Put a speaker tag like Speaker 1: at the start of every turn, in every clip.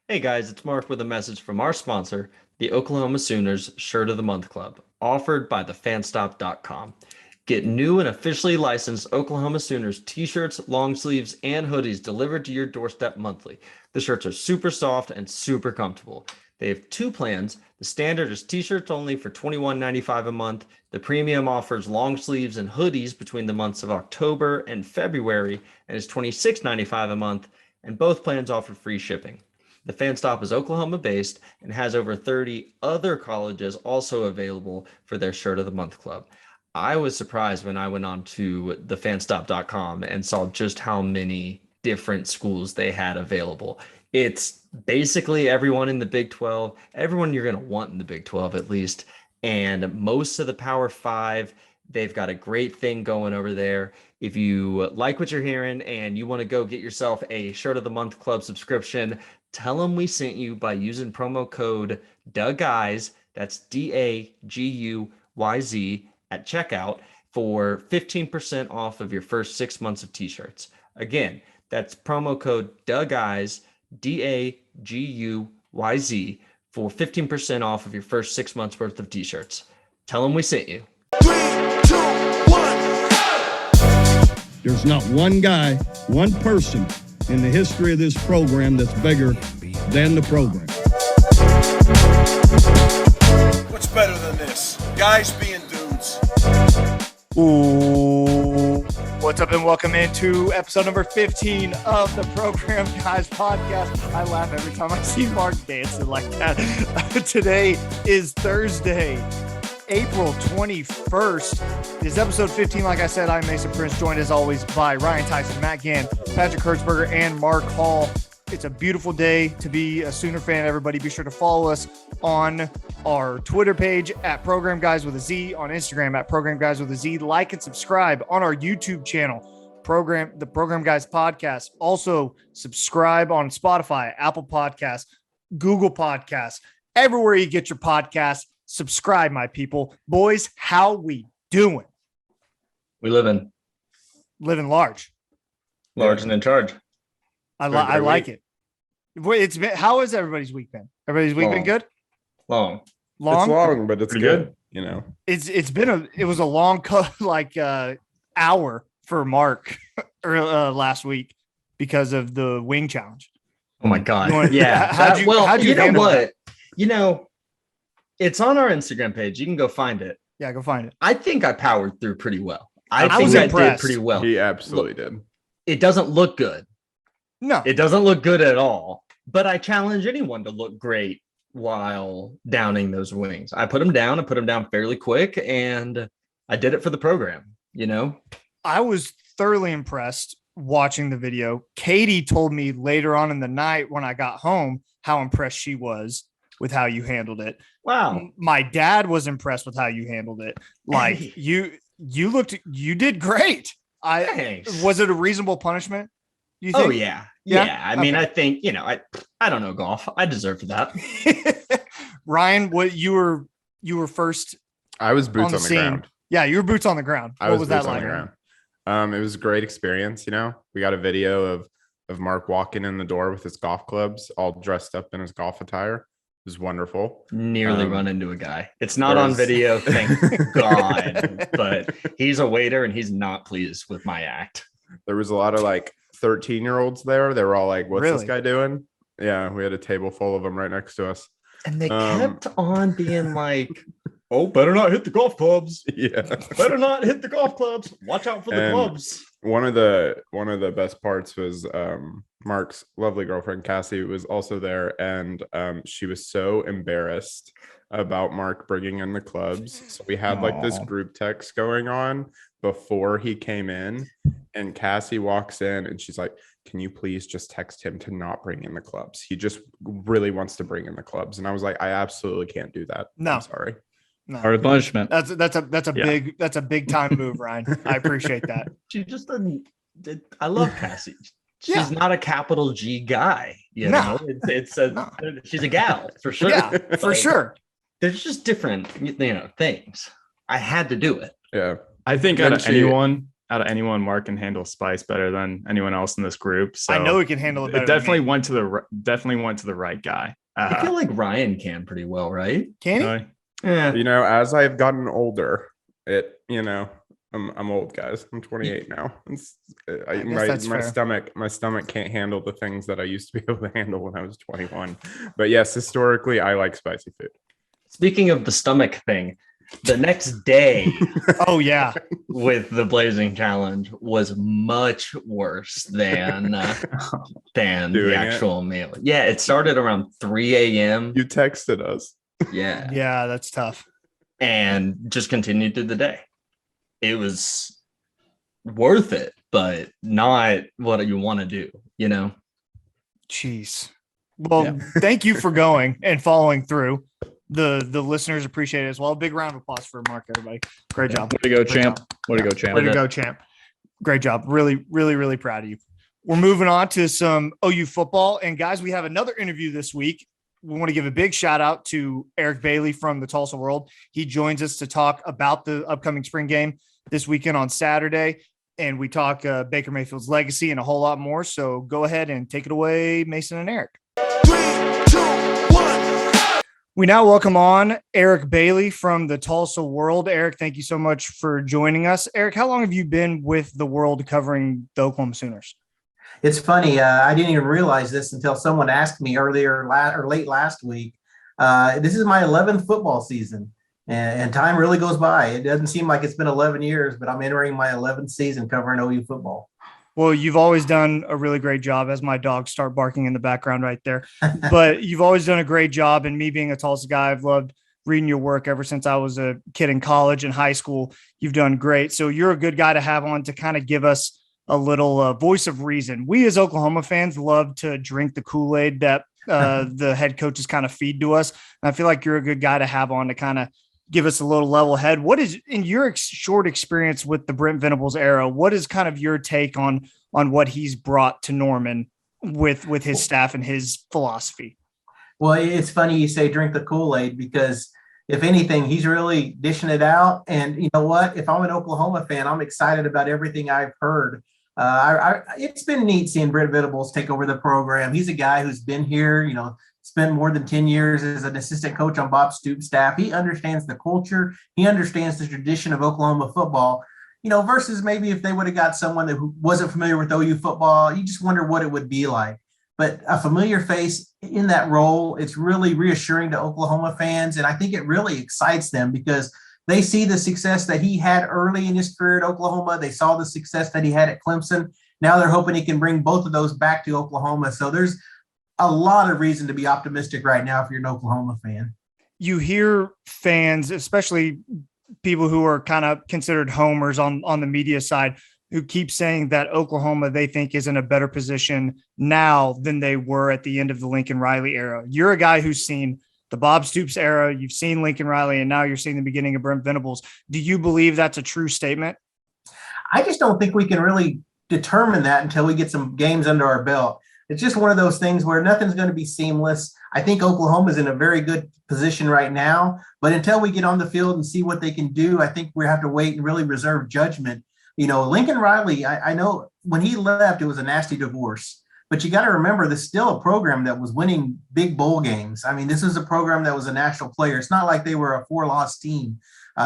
Speaker 1: Hey guys, it's Mark with a message from our sponsor, the Oklahoma Sooners Shirt of the Month Club, offered by thefanstop.com. Get new and officially licensed Oklahoma Sooners t-shirts, long sleeves, and hoodies delivered to your doorstep monthly. The shirts are super soft and super comfortable. They have two plans. The standard is t-shirts only for $21.95 a month. The premium offers long sleeves and hoodies between the months of October and February and is $26.95 a month, and both plans offer free shipping. The Fan Stop is Oklahoma based and has over 30 other colleges also available for their Shirt of the Month Club. I was surprised when I went on to thefanstop.com and saw just how many different schools they had available. It's basically everyone in the Big 12, everyone you're going to want in the Big 12 at least, and most of the Power 5. They've got a great thing going over there. If you like what you're hearing and you want to go get yourself a Shirt of the Month Club subscription, tell them we sent you by using promo code DAGUYZ, that's DAGUYZ, at checkout for 15% off of your first 6 months of t-shirts. Again, that's promo code DAGUYZ, DAGUYZ, for 15% off of your first 6 months worth of t-shirts. Tell them we sent you.
Speaker 2: 3, 2, 1.
Speaker 3: There's not one guy, one person in the history of this program that's bigger than the program.
Speaker 2: What's better than this? Guys being dudes.
Speaker 4: Ooh. What's up and welcome into episode number 15 of the Program Guys podcast. I laugh every time I see Mark dancing like that. Today is Thursday, April 21st. This is episode 15. Like I said, I'm Mason Prince, joined as always by Ryan Tyson, Matt Gann, Patrick Hertzberger, and Mark Hall. It's a beautiful day to be a Sooner fan. Everybody be sure to follow us on our Twitter page at Program Guys with a Z, on Instagram at Program Guys with a Z. Like and subscribe on our YouTube channel, the Program Guys podcast. Also subscribe on Spotify, Apple Podcasts, Google Podcasts, everywhere you get your podcasts. Subscribe, my people. Boys, how we doing?
Speaker 1: We living
Speaker 4: large
Speaker 1: and in charge.
Speaker 4: I like it. It's been, how has everybody's week been? Everybody's week been good?
Speaker 1: Long.
Speaker 5: It's long, but it's good. You know,
Speaker 4: it was a long hour for Mark last week because of the wing challenge.
Speaker 1: Oh my God. Yeah. How'd you handle what? That? It's on our Instagram page. You can go find it.
Speaker 4: Yeah, go find it.
Speaker 1: I think I powered through pretty well.
Speaker 4: I think I
Speaker 1: did pretty well.
Speaker 5: He absolutely did.
Speaker 1: It doesn't look good.
Speaker 4: No,
Speaker 1: it doesn't look good at all. But I challenge anyone to look great while downing those wings. I put them down fairly quick, and I did it for the program.
Speaker 4: I was thoroughly impressed watching the video. Katie told me later on in the night when I got home how impressed she was with how you handled it.
Speaker 1: Wow.
Speaker 4: My dad was impressed with how you handled it. Like you did great.
Speaker 1: Thanks.
Speaker 4: Was it a reasonable punishment? You think?
Speaker 1: Oh yeah. I mean, okay. I think, I don't know golf. I deserve that.
Speaker 4: Ryan, what you were first.
Speaker 5: I was boots on the ground.
Speaker 4: Yeah, you were boots on the ground. What was that like?
Speaker 5: It was a great experience. We got a video of Mark walking in the door with his golf clubs, all dressed up in his golf attire. It was wonderful.
Speaker 1: Nearly run into a guy. It's not on video, thank God. But he's a waiter and he's not pleased with my act.
Speaker 5: There was a lot of 13-year-olds there. They were all like, "What's
Speaker 4: really?
Speaker 5: This guy doing?" Yeah, we had a table full of them right next to us.
Speaker 1: And they kept on being like, "Oh, better not hit the golf clubs."
Speaker 5: Yeah.
Speaker 1: Better not hit the golf clubs. Watch out for the clubs.
Speaker 5: One of the best parts was Mark's lovely girlfriend Cassie was also there, and she was so embarrassed about Mark bringing in the clubs. So we had this group text going on before he came in, and Cassie walks in and she's like, "Can you please just text him to not bring in the clubs? He just really wants to bring in the clubs." And I was like, "I absolutely can't do that.
Speaker 4: No,
Speaker 5: I'm sorry."
Speaker 4: No.
Speaker 6: Hard punishment.
Speaker 4: That's a big time move, Ryan. I appreciate that.
Speaker 1: She just doesn't. I love Cassie. She's not a capital G guy.
Speaker 4: No.
Speaker 1: She's a gal for sure.
Speaker 4: Yeah, for sure.
Speaker 1: There's just different, things. I had to do it.
Speaker 5: Yeah.
Speaker 6: I think out of anyone out of anyone, Mark can handle spice better than anyone else in this group. So
Speaker 4: I know he can handle it better.
Speaker 6: It definitely went to the right guy.
Speaker 1: I feel like Ryan can pretty well, right?
Speaker 4: Can he?
Speaker 1: Yeah.
Speaker 5: You know, as I've gotten older, I'm old, guys. I'm 28 now. My stomach can't handle the things that I used to be able to handle when I was 21. But yes, historically, I like spicy food.
Speaker 1: Speaking of the stomach thing, the next day,
Speaker 4: oh yeah,
Speaker 1: with the Blazing Challenge was much worse than the actual meal. Yeah, it started around 3 a.m.
Speaker 5: You texted us.
Speaker 4: Yeah, that's tough.
Speaker 1: And just continued through the day. It was worth it, but not what you want to do, you know?
Speaker 4: Jeez. Well, thank you for going and following through. The listeners appreciate it as well. Big round of applause for Mark, everybody. Great job.
Speaker 6: Way to go, champ. Way to go, champ.
Speaker 4: Way to go, champ. Great job. Really, really, really proud of you. We're moving on to some OU football. And guys, we have another interview this week. We want to give a big shout out to Eric Bailey from the Tulsa World. He joins us to talk about the upcoming spring game this weekend on Saturday. And we talk Baker Mayfield's legacy and a whole lot more. So go ahead and take it away, Mason and Eric.
Speaker 2: 3, 2, 1.
Speaker 4: We now welcome on Eric Bailey from the Tulsa World. Eric, thank you so much for joining us. Eric, how long have you been with the World covering the Oklahoma Sooners?
Speaker 7: It's funny. I didn't even realize this until someone asked me late last week. This is my 11th football season, and time really goes by. It doesn't seem like it's been 11 years, but I'm entering my 11th season covering OU football.
Speaker 4: Well, you've always done a really great job, as my dogs start barking in the background right there. But you've always done a great job. And me being a Tulsa guy, I've loved reading your work ever since I was a kid in college and high school. You've done great. So you're a good guy to have on to kind of give us a little voice of reason. We as Oklahoma fans love to drink the Kool-Aid that the head coaches kind of feed to us. And I feel like you're a good guy to have on to kind of give us a little level head. What is, in your short experience with the Brent Venables era, what is kind of your take on what he's brought to Norman with his staff and his philosophy?
Speaker 7: Well, it's funny you say drink the Kool-Aid, because if anything, he's really dishing it out. And you know what? If I'm an Oklahoma fan, I'm excited about everything I've heard. It's been neat seeing Brent Venables take over the program. He's a guy who's been here, spent more than 10 years as an assistant coach on Bob Stoops' staff. He understands the culture. He understands the tradition of Oklahoma football, versus maybe if they would have got someone who wasn't familiar with OU football. You just wonder what it would be like. But a familiar face in that role, it's really reassuring to Oklahoma fans. And I think it really excites them because they see the success that he had early in his career at Oklahoma. They saw the success that he had at Clemson. Now they're hoping he can bring both of those back to Oklahoma. So there's a lot of reason to be optimistic right now if you're an Oklahoma fan.
Speaker 4: You hear fans, especially people who are kind of considered homers on the media side, who keep saying that Oklahoma, they think, is in a better position now than they were at the end of the Lincoln Riley era. You're a guy who's seen the Bob Stoops era, you've seen Lincoln Riley, and now you're seeing the beginning of Brent Venables. Do you believe that's a true statement?
Speaker 7: I just don't think we can really determine that until we get some games under our belt. It's just one of those things where nothing's going to be seamless. I think Oklahoma's in a very good position right now, but until we get on the field and see what they can do, I think we have to wait and really reserve judgment. Lincoln Riley, I know when he left, it was a nasty divorce, but you got to remember there's still a program that was winning big bowl games. I mean, this is a program that was a national player. It's not like they were a 4-loss team.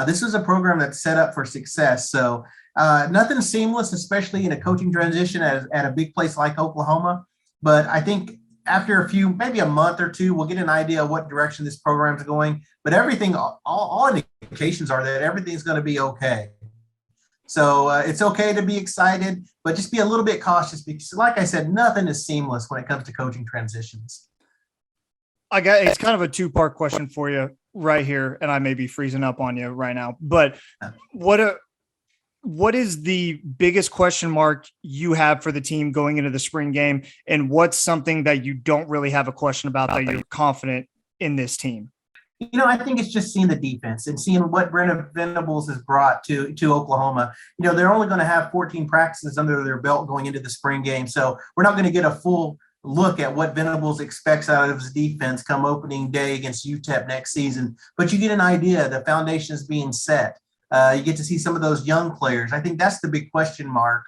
Speaker 7: This was a program that's set up for success. So nothing seamless, especially in a coaching transition at a big place like Oklahoma. But I think after maybe a month or two, we'll get an idea of what direction this program is going. But everything, all indications are that everything's going to be okay. So it's okay to be excited, but just be a little bit cautious because, like I said, nothing is seamless when it comes to coaching transitions.
Speaker 4: It's kind of a two-part question for you right here, and I may be freezing up on you right now. But what is the biggest question mark you have for the team going into the spring game, and what's something that you don't really have a question about that you're confident in this team?
Speaker 7: I think it's just seeing the defense and seeing what Brent Venables has brought to Oklahoma. They're only going to have 14 practices under their belt going into the spring game. So we're not going to get a full look at what Venables expects out of his defense come opening day against UTEP next season. But you get an idea. The foundation is being set. You get to see some of those young players. I think that's the big question mark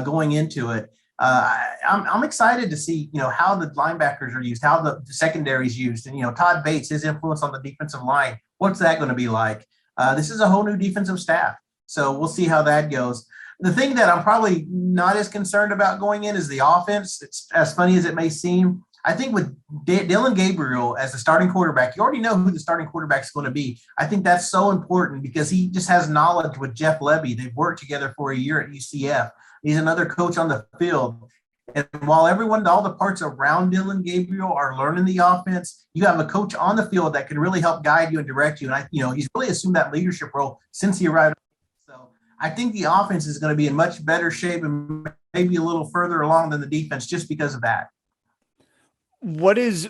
Speaker 7: going into it. I'm excited to see, how the linebackers are used, how the secondary is used, and Todd Bates, his influence on the defensive line. What's that going to be like? This is a whole new defensive staff, so we'll see how that goes. The thing that I'm probably not as concerned about going in is the offense. It's as funny as it may seem. I think with Dillon Gabriel as the starting quarterback, you already know who the starting quarterback is going to be. I think that's so important because he just has knowledge with Jeff Levy. They've worked together for a year at UCF. He's another coach on the field. And while all the parts around Dillon Gabriel are learning the offense, you have a coach on the field that can really help guide you and direct you. And he's really assumed that leadership role since he arrived. So I think the offense is going to be in much better shape and maybe a little further along than the defense just because of that.
Speaker 4: What is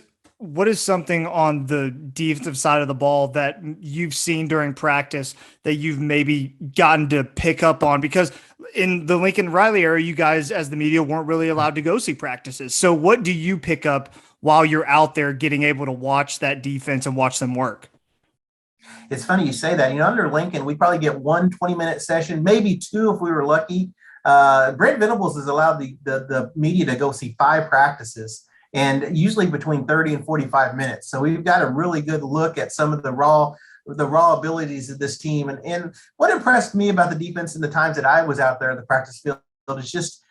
Speaker 4: something on the defensive side of the ball that you've seen during practice that you've maybe gotten to pick up on? Because in the Lincoln Riley era, you guys as the media weren't really allowed to go see practices. So what do you pick up while you're out there getting able to watch that defense and watch them work?
Speaker 7: It's funny you say that. Under Lincoln, we probably get 1 20-minute session, maybe 2 if we were lucky. Brent Venables has allowed the media to go see 5 practices, and usually between 30 and 45 minutes. So we've got a really good look at some of the raw abilities of this team. And what impressed me about the defense in the times that I was out there in the practice field is just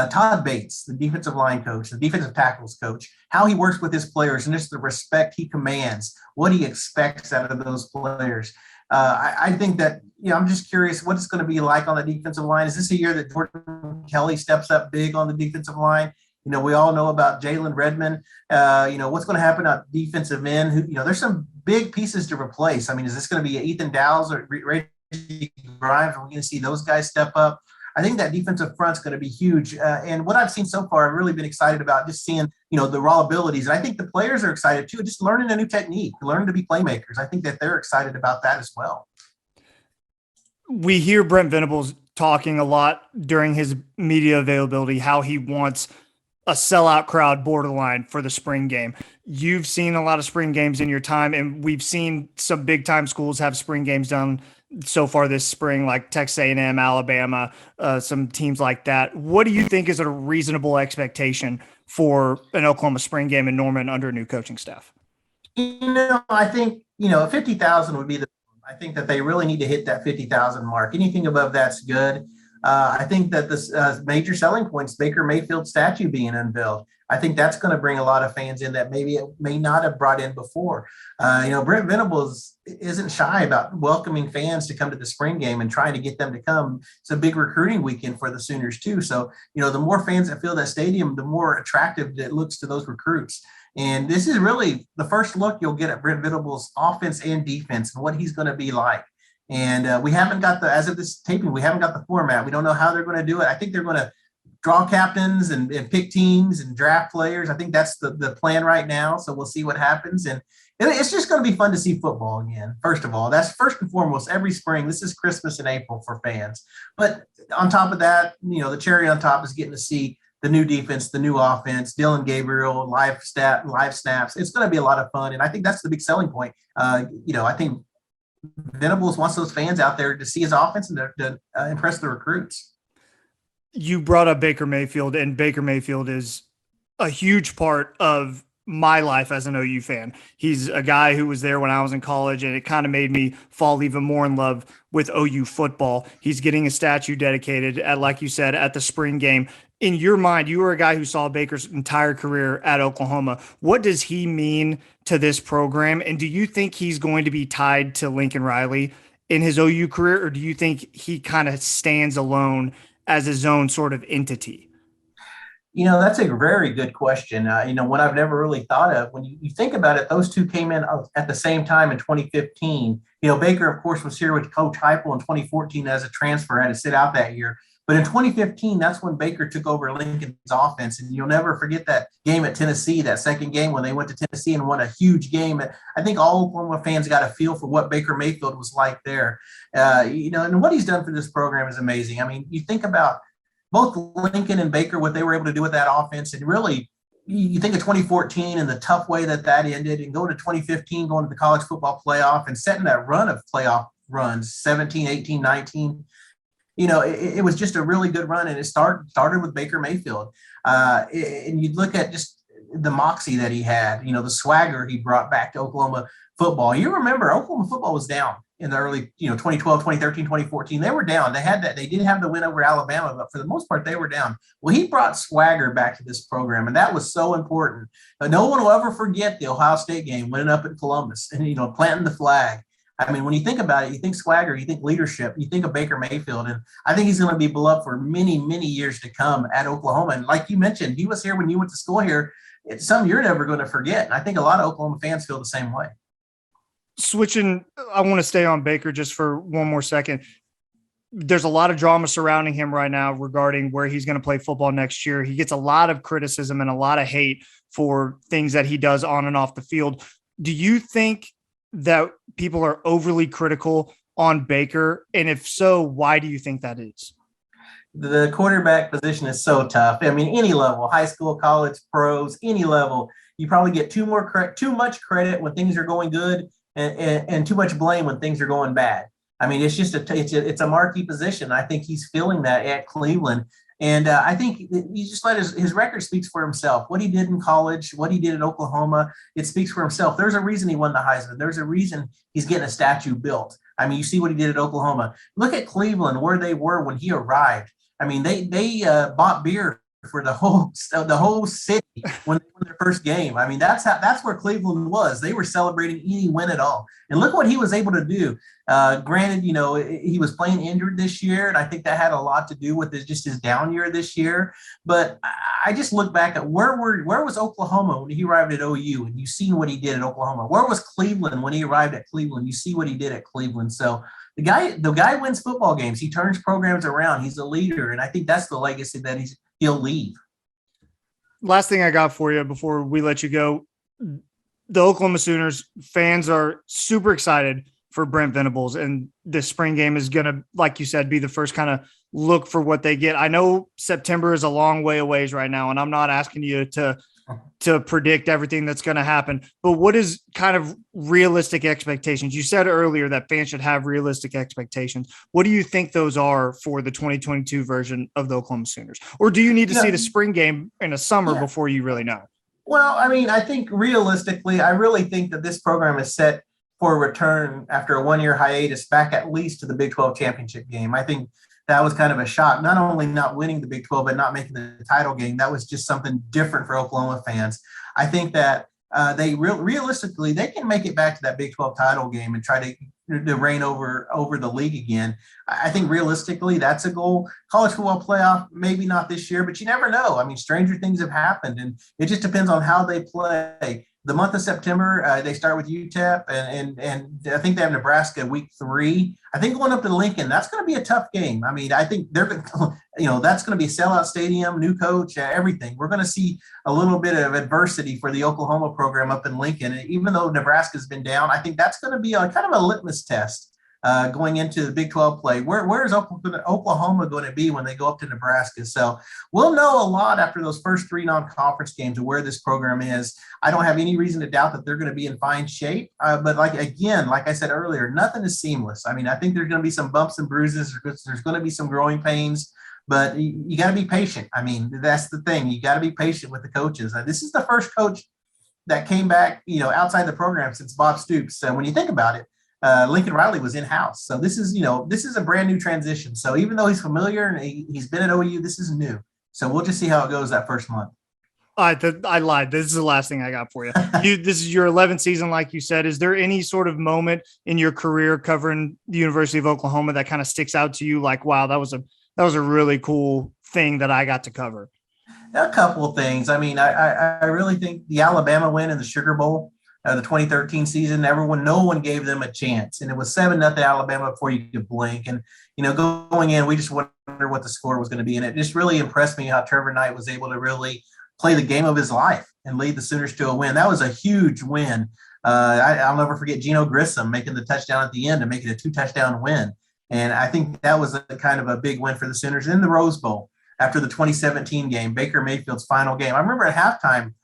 Speaker 7: Todd Bates, the defensive line coach, the defensive tackles coach, how he works with his players and just the respect he commands, what he expects out of those players. I think that, I'm just curious what it's going to be like on the defensive line. Is this a year that Jordan Kelly steps up big on the defensive line? We all know about Jalen Redmond. What's going to happen on defensive end? There's some big pieces to replace. I mean, is this going to be Ethan Dowles or Reggie Grimes? Are we going to see those guys step up? I think that defensive front's going to be huge. And what I've seen so far, I've really been excited about just seeing, the raw abilities. And I think the players are excited too, just learning a new technique, learning to be playmakers. I think that they're excited about that as well.
Speaker 4: We hear Brent Venables talking a lot during his media availability, how he wants a sellout crowd borderline for the spring game. You've seen a lot of spring games in your time, and we've seen some big time schools have spring games done so far this spring, like Texas A&M, Alabama, some teams like that. What do you think is a reasonable expectation for an Oklahoma spring game in Norman under a new coaching staff?
Speaker 7: I think, 50,000 would be I think that they really need to hit that 50,000 mark. Anything above that's good. I think that this major selling points, Baker Mayfield statue being unveiled, I think that's going to bring a lot of fans in that maybe it may not have brought in before. Brent Venables isn't shy about welcoming fans to come to the spring game and trying to get them to come. It's a big recruiting weekend for the Sooners too. So, the more fans that fill that stadium, the more attractive it looks to those recruits. And this is really the first look you'll get at Brent Venables' offense and defense and what he's going to be like. And we haven't got as of this taping, we haven't got the format. We don't know how they're going to do it. I think they're going to draw captains and pick teams and draft players. I think that's the plan right now. So we'll see what happens. And it's just going to be fun to see football again. First of all, that's first and foremost every spring. This is Christmas in April for fans. But on top of that, the cherry on top is getting to see the new defense, the new offense, Dillon Gabriel, live snaps. It's going to be a lot of fun. And I think that's the big selling point. I think Venables wants those fans out there to see his offense and to impress the recruits.
Speaker 4: You brought up Baker Mayfield, and Baker Mayfield is a huge part of my life as an OU fan. He's a guy who was there when I was in college, and it kind of made me fall even more in love with OU football. He's getting a statue dedicated at, like you said, at the spring game. In your mind, you were a guy who saw Baker's entire career at Oklahoma. What does he mean to this program? And do you think he's going to be tied to Lincoln Riley in his OU career, or do you think he kind of stands alone as his own sort of entity?
Speaker 7: That's a very good question. What I've never really thought of. When you think about it, those two came in at the same time in 2015. Baker, of course, was here with Coach Heupel in 2014 as a transfer, had to sit out that year. But in 2015, that's when Baker took over Lincoln's offense. And you'll never forget that game at Tennessee, that second game when they went to Tennessee and won a huge game. I think all Oklahoma fans got a feel for what Baker Mayfield was like there. And what he's done for this program is amazing. I mean, you think about both Lincoln and Baker, what they were able to do with that offense. And really, you think of 2014 and the tough way that ended, and going to 2015, going to the college football playoff and setting that run of playoff runs, 17, 18, 19. It was just a really good run, and it started with Baker Mayfield. And you look at just the moxie that he had, the swagger he brought back to Oklahoma football. You remember Oklahoma football was down in the early, 2012, 2013, 2014. They were down. They did have the win over Alabama, but for the most part, they were down. Well, he brought swagger back to this program, and that was so important. But no one will ever forget the Ohio State game, winning up in Columbus and, planting the flag. I mean, when you think about it, you think swagger, you think leadership, you think of Baker Mayfield, and I think he's going to be beloved for many, many years to come at Oklahoma. And like you mentioned, he was here when you went to school here. It's something you're never going to forget. And I think a lot of Oklahoma fans feel the same way.
Speaker 4: Switching, I want to stay on Baker just for one more second. There's a lot of drama surrounding him right now regarding where he's going to play football next year. He gets a lot of criticism and a lot of hate for things that he does on and off the field. Do you think that people are overly critical on Baker? And if so, why do you think that is?
Speaker 7: The quarterback position is so tough. I mean, any level, high school, college, pros, any level, you probably get too much credit when things are going good and too much blame when things are going bad. I mean, it's just it's a marquee position. I think he's feeling that at Cleveland. And I think you just let his record speaks for himself. What he did in college, what he did at Oklahoma, it speaks for himself. There's a reason he won the Heisman. There's a reason he's getting a statue built. I mean, you see what he did at Oklahoma. Look at Cleveland, where they were when he arrived. I mean, they bought beer for the whole city when they won their first game. I mean, that's where Cleveland was. They were celebrating any win at all. And look what he was able to do. Granted, he was playing injured this year, and I think that had a lot to do with his down year this year. But I just look back at where was Oklahoma when he arrived at OU, and you've seen what he did at Oklahoma. Where was Cleveland when he arrived at Cleveland? You see what he did at Cleveland. So the guy wins football games. He turns programs around. He's a leader, and I think that's the legacy that he'll leave.
Speaker 4: Last thing I got for you before we let you go. The Oklahoma Sooners fans are super excited for Brent Venables, and this spring game is going to, like you said, be the first kind of look for what they get. I know September is a long way away right now, and I'm not asking you to predict everything that's going to happen, but what is kind of realistic expectations? You said earlier that fans should have realistic expectations. What do you think those are for the 2022 version of the Oklahoma Sooners? Or do you need to see the spring game in the summer before you really know?
Speaker 7: Well, I mean, I think realistically, I really think that this program is set for a return after a one-year hiatus back at least to the Big 12 championship game. I think that was kind of a shock, not only not winning the Big 12, but not making the title game. That was just something different for Oklahoma fans. I think that they realistically, they can make it back to that Big 12 title game and try to reign over the league again. I think realistically, that's a goal. College football playoff, maybe not this year, but you never know. I mean, stranger things have happened, and it just depends on how they play. The month of September, they start with UTEP, and I think they have Nebraska week 3. I think going up to Lincoln, that's going to be a tough game. I mean, I think that's going to be a sellout stadium, new coach, everything. We're going to see a little bit of adversity for the Oklahoma program up in Lincoln. And even though Nebraska's been down, I think that's going to be kind of a litmus test going into the Big 12 play. Where is Oklahoma going to be when they go up to Nebraska? So we'll know a lot after those first 3 non-conference games of where this program is. I don't have any reason to doubt that they're going to be in fine shape. But like I said earlier, nothing is seamless. I mean, I think there's going to be some bumps and bruises. There's going to be some growing pains, but you got to be patient. I mean, that's the thing. You got to be patient with the coaches. This is the first coach that came back, outside the program since Bob Stoops. So when you think about it, Lincoln Riley was in-house. So this is a brand new transition. So even though he's familiar and he's been at OU, this is new. So we'll just see how it goes that first month.
Speaker 4: I lied. This is the last thing I got for you. This is your 11th season, like you said. Is there any sort of moment in your career covering the University of Oklahoma that kind of sticks out to you? Like, wow, that was a really cool thing that I got to cover.
Speaker 7: A couple of things. I mean, I really think the Alabama win in the Sugar Bowl, the 2013 season, no one gave them a chance. And it was 7-0 Alabama before you could blink. And, going in, we just wondered what the score was going to be. And it just really impressed me how Trevor Knight was able to really play the game of his life and lead the Sooners to a win. That was a huge win. I'll never forget Geno Grissom making the touchdown at the end and making a 2-touchdown win. And I think that was a kind of a big win for the Sooners. In the Rose Bowl, after the 2017 game, Baker Mayfield's final game, I remember at halftime,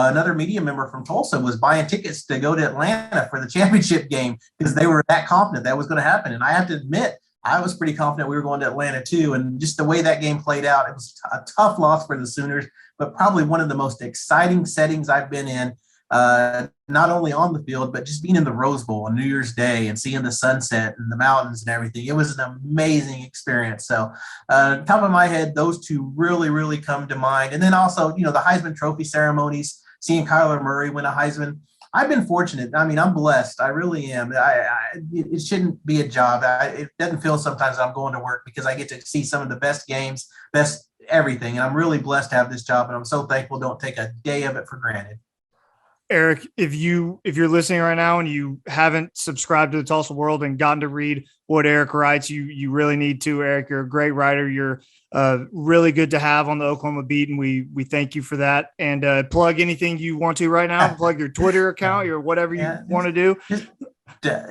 Speaker 7: another media member from Tulsa was buying tickets to go to Atlanta for the championship game because they were that confident that was going to happen. And I have to admit, I was pretty confident we were going to Atlanta too. And just the way that game played out, it was a tough loss for the Sooners, but probably one of the most exciting settings I've been in, not only on the field, but just being in the Rose Bowl on New Year's Day and seeing the sunset and the mountains and everything. It was an amazing experience. So top of my head, those two really, really come to mind. And then also, the Heisman Trophy ceremonies, seeing Kyler Murray win a Heisman. I've been fortunate. I mean, I'm blessed. I really am. It shouldn't be a job. It doesn't feel sometimes that I'm going to work because I get to see some of the best games, best everything. And I'm really blessed to have this job. And I'm so thankful. Don't take a day of it for granted.
Speaker 4: Eric, if you're listening right now and you haven't subscribed to the Tulsa World and gotten to read what Eric writes, you really need to. Eric, you're a great writer. You're really good to have on the Oklahoma beat, and we thank you for that. And plug anything you want to right now. Plug your Twitter account or whatever you want to do.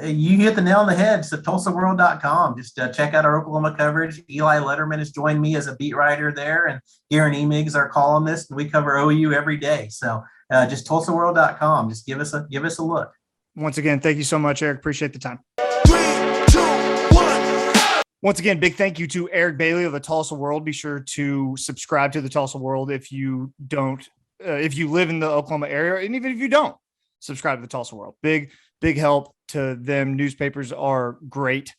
Speaker 7: You hit the nail on the head. So TulsaWorld.com. Just check out our Oklahoma coverage. Eli Letterman has joined me as a beat writer there, and Garen Emig, our columnist, and we cover OU every day. So just TulsaWorld.com. Just give us a look.
Speaker 4: Once again, thank you so much, Eric. Appreciate the time.
Speaker 2: 3, 2, 1.
Speaker 4: Once again, big thank you to Eric Bailey of the Tulsa World. Be sure to subscribe to the Tulsa World if you don't, if you live in the Oklahoma area, and even if you don't, subscribe to the Tulsa World. Big help to them. Newspapers are great,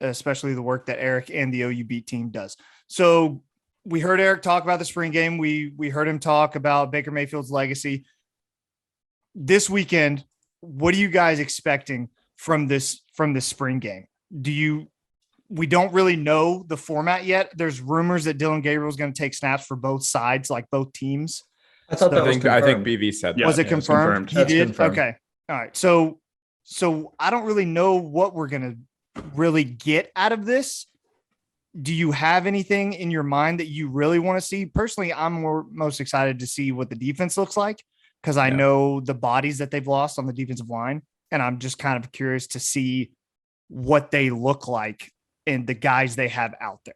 Speaker 4: especially the work that Eric and the OU beat team does. So we heard Eric talk about the spring game. We heard him talk about Baker Mayfield's legacy. This weekend, what are you guys expecting from this spring game? We don't really know the format yet. There's rumors that Dylan Gabriel is going to take snaps for both sides, like both teams.
Speaker 5: I think BV said that.
Speaker 4: Was it confirmed? He did? Confirmed. Okay. All right. So I don't really know what we're going to really get out of this. Do you have anything in your mind that you really want to see? Personally, I'm most excited to see what the defense looks like because I know the bodies that they've lost on the defensive line, and I'm just kind of curious to see what they look like and the guys they have out there.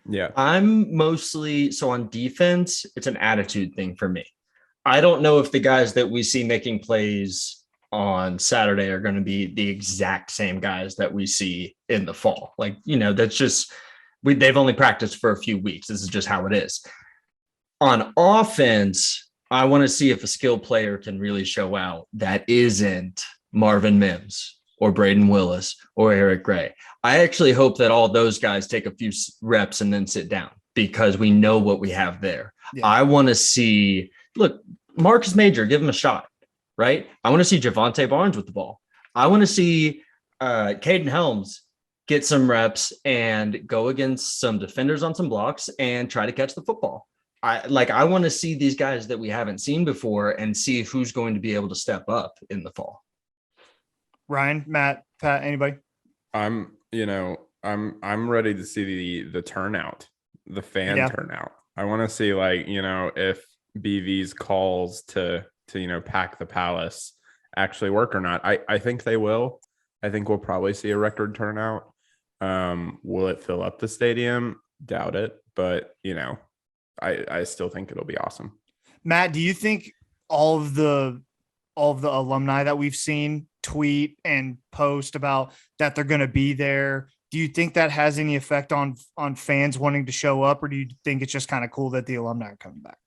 Speaker 5: Yeah.
Speaker 1: I'm mostly so on defense, it's an attitude thing for me. I don't know if the guys that we see making plays on Saturday are going to be the exact same guys that we see in the fall. Like, that's just, they've only practiced for a few weeks. This is just how it is. On offense, I want to see if a skilled player can really show out that isn't Marvin Mims or Braden Willis or Eric Gray. I actually hope that all those guys take a few reps and then sit down because we know what we have there. Yeah. I want to see, look, Marcus Major, give him a shot, right? I want to see Javonte Barnes with the ball. I want to see Caden Helms get some reps and go against some defenders on some blocks and try to catch the football. I want to see these guys that we haven't seen before and see who's going to be able to step up in the fall.
Speaker 4: Ryan, Matt, Pat, anybody?
Speaker 5: I'm ready to see the turnout, the fan turnout. I want to see if BV's calls to pack the Palace actually work or not. I think they will. I think we'll probably see a record turnout. Will it fill up the stadium? Doubt it, but I still think it'll be awesome.
Speaker 4: Matt, do you think all of the alumni that we've seen tweet and post about that they're going to be there, do you think that has any effect on fans wanting to show up, or do you think it's just kind of cool that the alumni are coming back?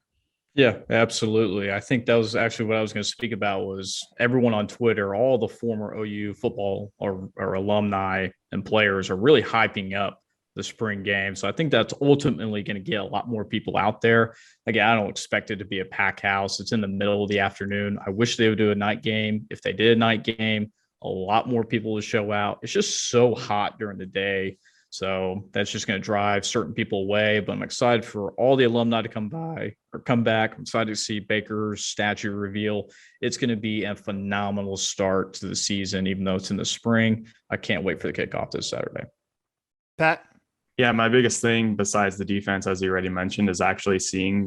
Speaker 6: Yeah, absolutely. I think that was actually what I was going to speak about was everyone on Twitter, all the former OU football or alumni and players are really hyping up the spring game. So I think that's ultimately going to get a lot more people out there. Again, I don't expect it to be a pack house. It's in the middle of the afternoon. I wish they would do a night game. If they did a night game, a lot more people would show out. It's just so hot during the day. So that's just going to drive certain people away. But I'm excited for all the alumni to come back. I'm excited to see Baker's statue reveal. It's going to be a phenomenal start to the season, even though it's in the spring. I can't wait for the kickoff this Saturday.
Speaker 4: Pat?
Speaker 6: Yeah, my biggest thing besides the defense, as you already mentioned, is actually seeing the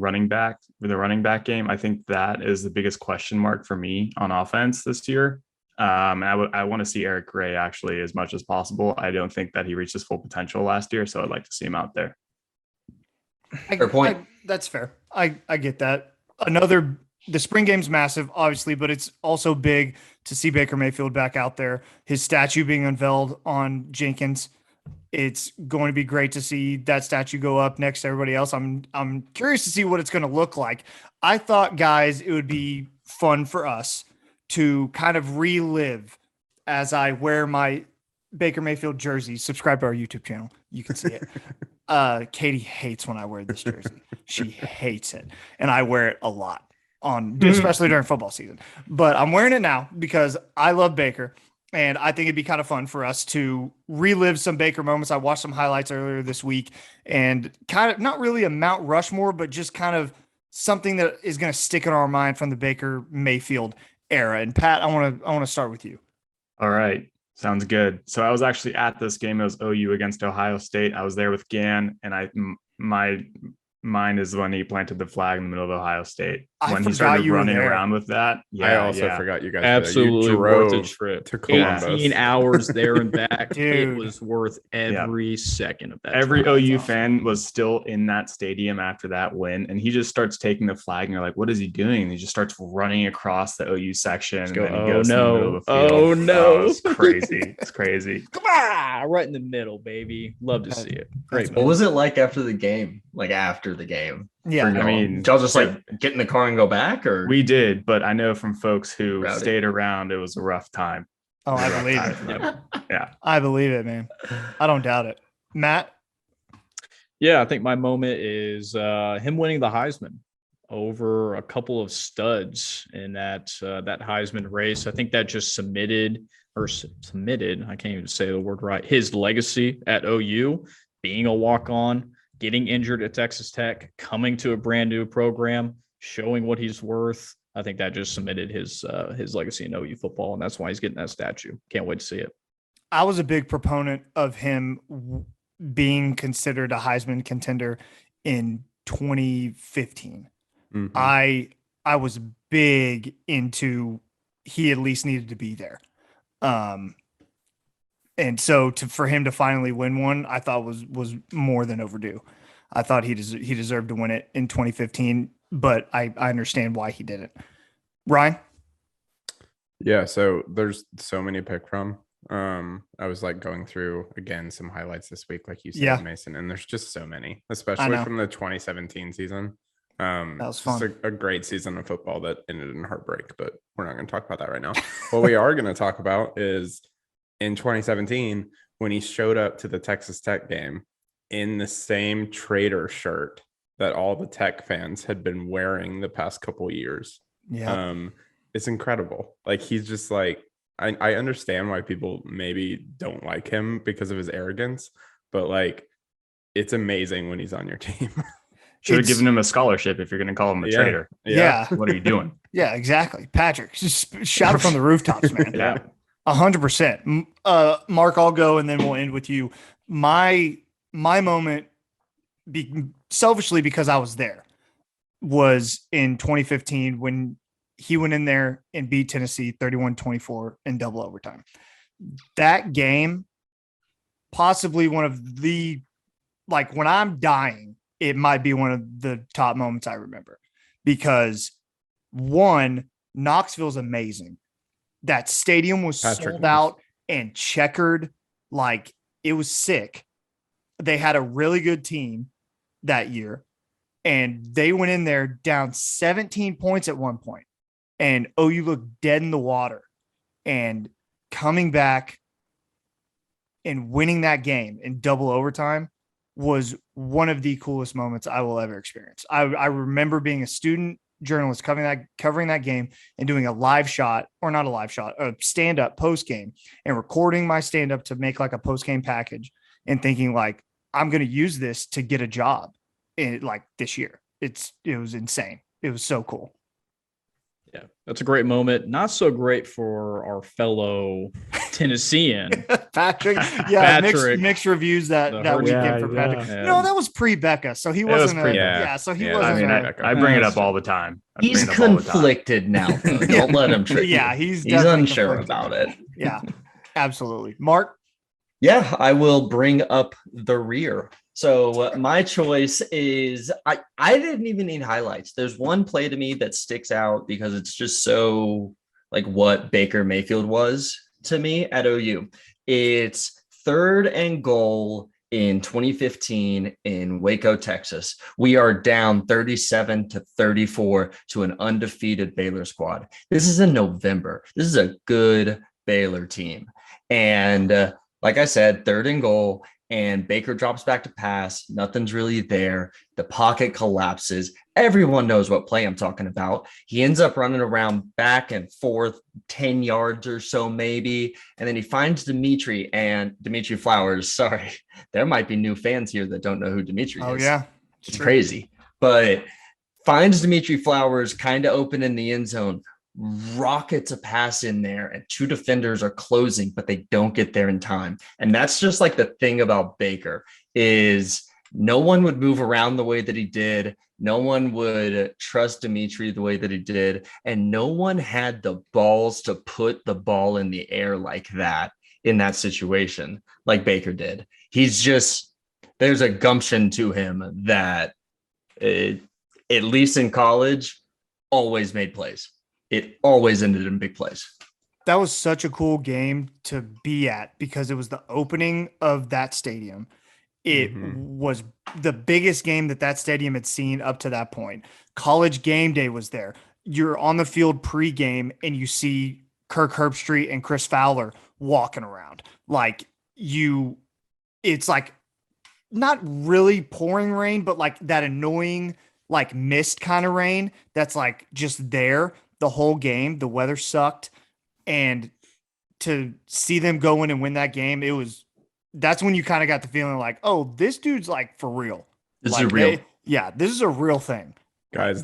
Speaker 6: running back game. I think that is the biggest question mark for me on offense this year. I want to see Eric Gray actually as much as possible. I don't think that he reached his full potential last year, so I'd like to see him out there.
Speaker 1: Fair point.
Speaker 4: That's fair. I get that. The spring game's massive, obviously, but it's also big to see Baker Mayfield back out there. His statue being unveiled on Jenkins. It's going to be great to see that statue go up next to everybody else. I'm curious to see what it's going to look like. I thought, guys, it would be fun for us to kind of relive as I wear my Baker Mayfield jersey. Subscribe to our YouTube channel. You can see it. Katie hates when I wear this jersey. She hates it. And I wear it a lot especially during football season. But I'm wearing it now because I love Baker. And I think it'd be kind of fun for us to relive some Baker moments. I watched some highlights earlier this week and kind of not really a Mount Rushmore, but just kind of something that is going to stick in our mind from the Baker Mayfield era. And Pat, I want to start with you.
Speaker 8: All right. Sounds good. So I was actually at this game. It was OU against Ohio State. I was there with Gann, and my mind is when he planted the flag in the middle of Ohio State. When he started running around with that.
Speaker 5: Yeah, I also forgot you guys.
Speaker 6: Absolutely worth the trip
Speaker 5: to Columbus.
Speaker 6: 18 hours there and back.
Speaker 4: Dude.
Speaker 6: It was worth every second of that.
Speaker 8: Every OU fan was still in that stadium after that win, and he just starts taking the flag, and you're like, what is he doing? And he just starts running across the OU section. And then he goes in the middle of the field.
Speaker 6: Oh no.
Speaker 8: It's crazy. It's crazy.
Speaker 6: Come on, right in the middle, baby. Love to see it. Great.
Speaker 1: What was it like after the game? Like after the game?
Speaker 4: Yeah.
Speaker 1: I mean, did y'all just like get in the car and go back, or
Speaker 8: we did, but I know from folks who
Speaker 1: Rowdy.
Speaker 8: stayed around, it was a rough time.
Speaker 4: Oh, I believe it.
Speaker 8: Yeah.
Speaker 4: I believe it, man. I don't doubt it. Matt?
Speaker 6: Yeah, I think my moment is him winning the Heisman over a couple of studs in that Heisman race. I think that just submitted. I can't even say the word right. His legacy at OU, being a walk-on, getting injured at Texas Tech, coming to a brand new program, showing what he's worth. I think that just cemented his legacy in OU football, and that's why he's getting that statue. Can't wait to see it.
Speaker 4: I was a big proponent of him being considered a Heisman contender in 2015.
Speaker 5: Mm-hmm.
Speaker 4: I was big into he at least needed to be there. And so for him to finally win one, I thought was more than overdue. I thought he deserved to win it in 2015, but I understand why he didn't. Ryan?
Speaker 5: Yeah, so there's so many to pick from. I was like going through again some highlights this week, like you said, Mason, and there's just so many, especially from the 2017 season. That was fun. Just a great season of football that ended in heartbreak, but we're not going to talk about that right now. What we are going to talk about is in 2017 when he showed up to the Texas Tech game in the same Trader shirt that all the Tech fans had been wearing the past couple years.
Speaker 4: Yeah.
Speaker 5: It's incredible. Like, he's just like, I understand why people maybe don't like him because of his arrogance, but like, it's amazing when he's on your team.
Speaker 8: Should have given him a scholarship if you're going to call him a traitor.
Speaker 4: Yeah.
Speaker 8: What are you doing?
Speaker 4: Yeah, exactly. Patrick, just shout it from the rooftops, man.
Speaker 8: Yeah.
Speaker 4: 100%. Mark, I'll go and then we'll end with you. My moment, selfishly because I was there, was in 2015 when he went in there and beat Tennessee 31-24 in double overtime. That game, possibly one of the, like, when I'm dying, it might be one of the top moments I remember because, one, Knoxville's amazing. That stadium was sold out and checkered. Like, it was sick. They had a really good team that year, and they went in there down 17 points at one point, and OU looked dead in the water. And coming back and winning that game in double overtime was one of the coolest moments I will ever experience. I remember being a student journalist covering that game and doing a live shot, or not a live shot, a stand-up post game, and recording my stand-up to make like a post-game package and thinking like, I'm going to use this to get a job in like this year. It was insane. It was so cool.
Speaker 6: Yeah, that's a great moment. Not so great for our fellow Tennessean.
Speaker 4: Patrick. Yeah,
Speaker 6: Patrick.
Speaker 4: Mixed reviews that weekend for Patrick.
Speaker 6: Yeah.
Speaker 4: No, that was pre-Becca, so he wasn't. So he wasn't.
Speaker 8: I bring it up all the time.
Speaker 1: He's conflicted now. Don't let him trick you.
Speaker 4: Yeah, he's
Speaker 1: unsure about it.
Speaker 4: Yeah, absolutely. Mark?
Speaker 1: Yeah, I will bring up the rear So my choice is I didn't even need highlights. There's one play to me that sticks out because it's just so like what Baker Mayfield was to me at OU. It's 3rd and goal in 2015 in Waco, Texas. We are down 37-34 to an undefeated Baylor squad. This is in November. This is a good Baylor team. And like I said, 3rd and goal, and Baker drops back to pass. Nothing's really there. The pocket collapses. Everyone knows what play I'm talking about. He ends up running around back and forth 10 yards or so maybe. And then he finds Dimitri Flowers. Sorry, there might be new fans here that don't know who Dimitri is.
Speaker 4: Oh, yeah.
Speaker 1: It's crazy. But finds Dimitri Flowers kind of open in the end zone, rockets a pass in there, and 2 defenders are closing, but they don't get there in time. And that's just like the thing about Baker is no one would move around the way that he did. No one would trust Dimitri the way that he did. And no one had the balls to put the ball in the air like that in that situation, like Baker did. There's a gumption to him that at least in college, always made plays. It always ended in big plays.
Speaker 4: That was such a cool game to be at because it was the opening of that stadium. It was the biggest game that stadium had seen up to that point. College game day was there. You're on the field pregame and you see Kirk Herbstreit and Chris Fowler walking around. It's like not really pouring rain, but like that annoying like mist kind of rain that's like just there the whole game. The weather sucked, and to see them go in and win that game, that's when you kind of got the feeling like, oh, this dude's like for real.
Speaker 1: This is real.
Speaker 4: This is a real thing.
Speaker 5: Guys,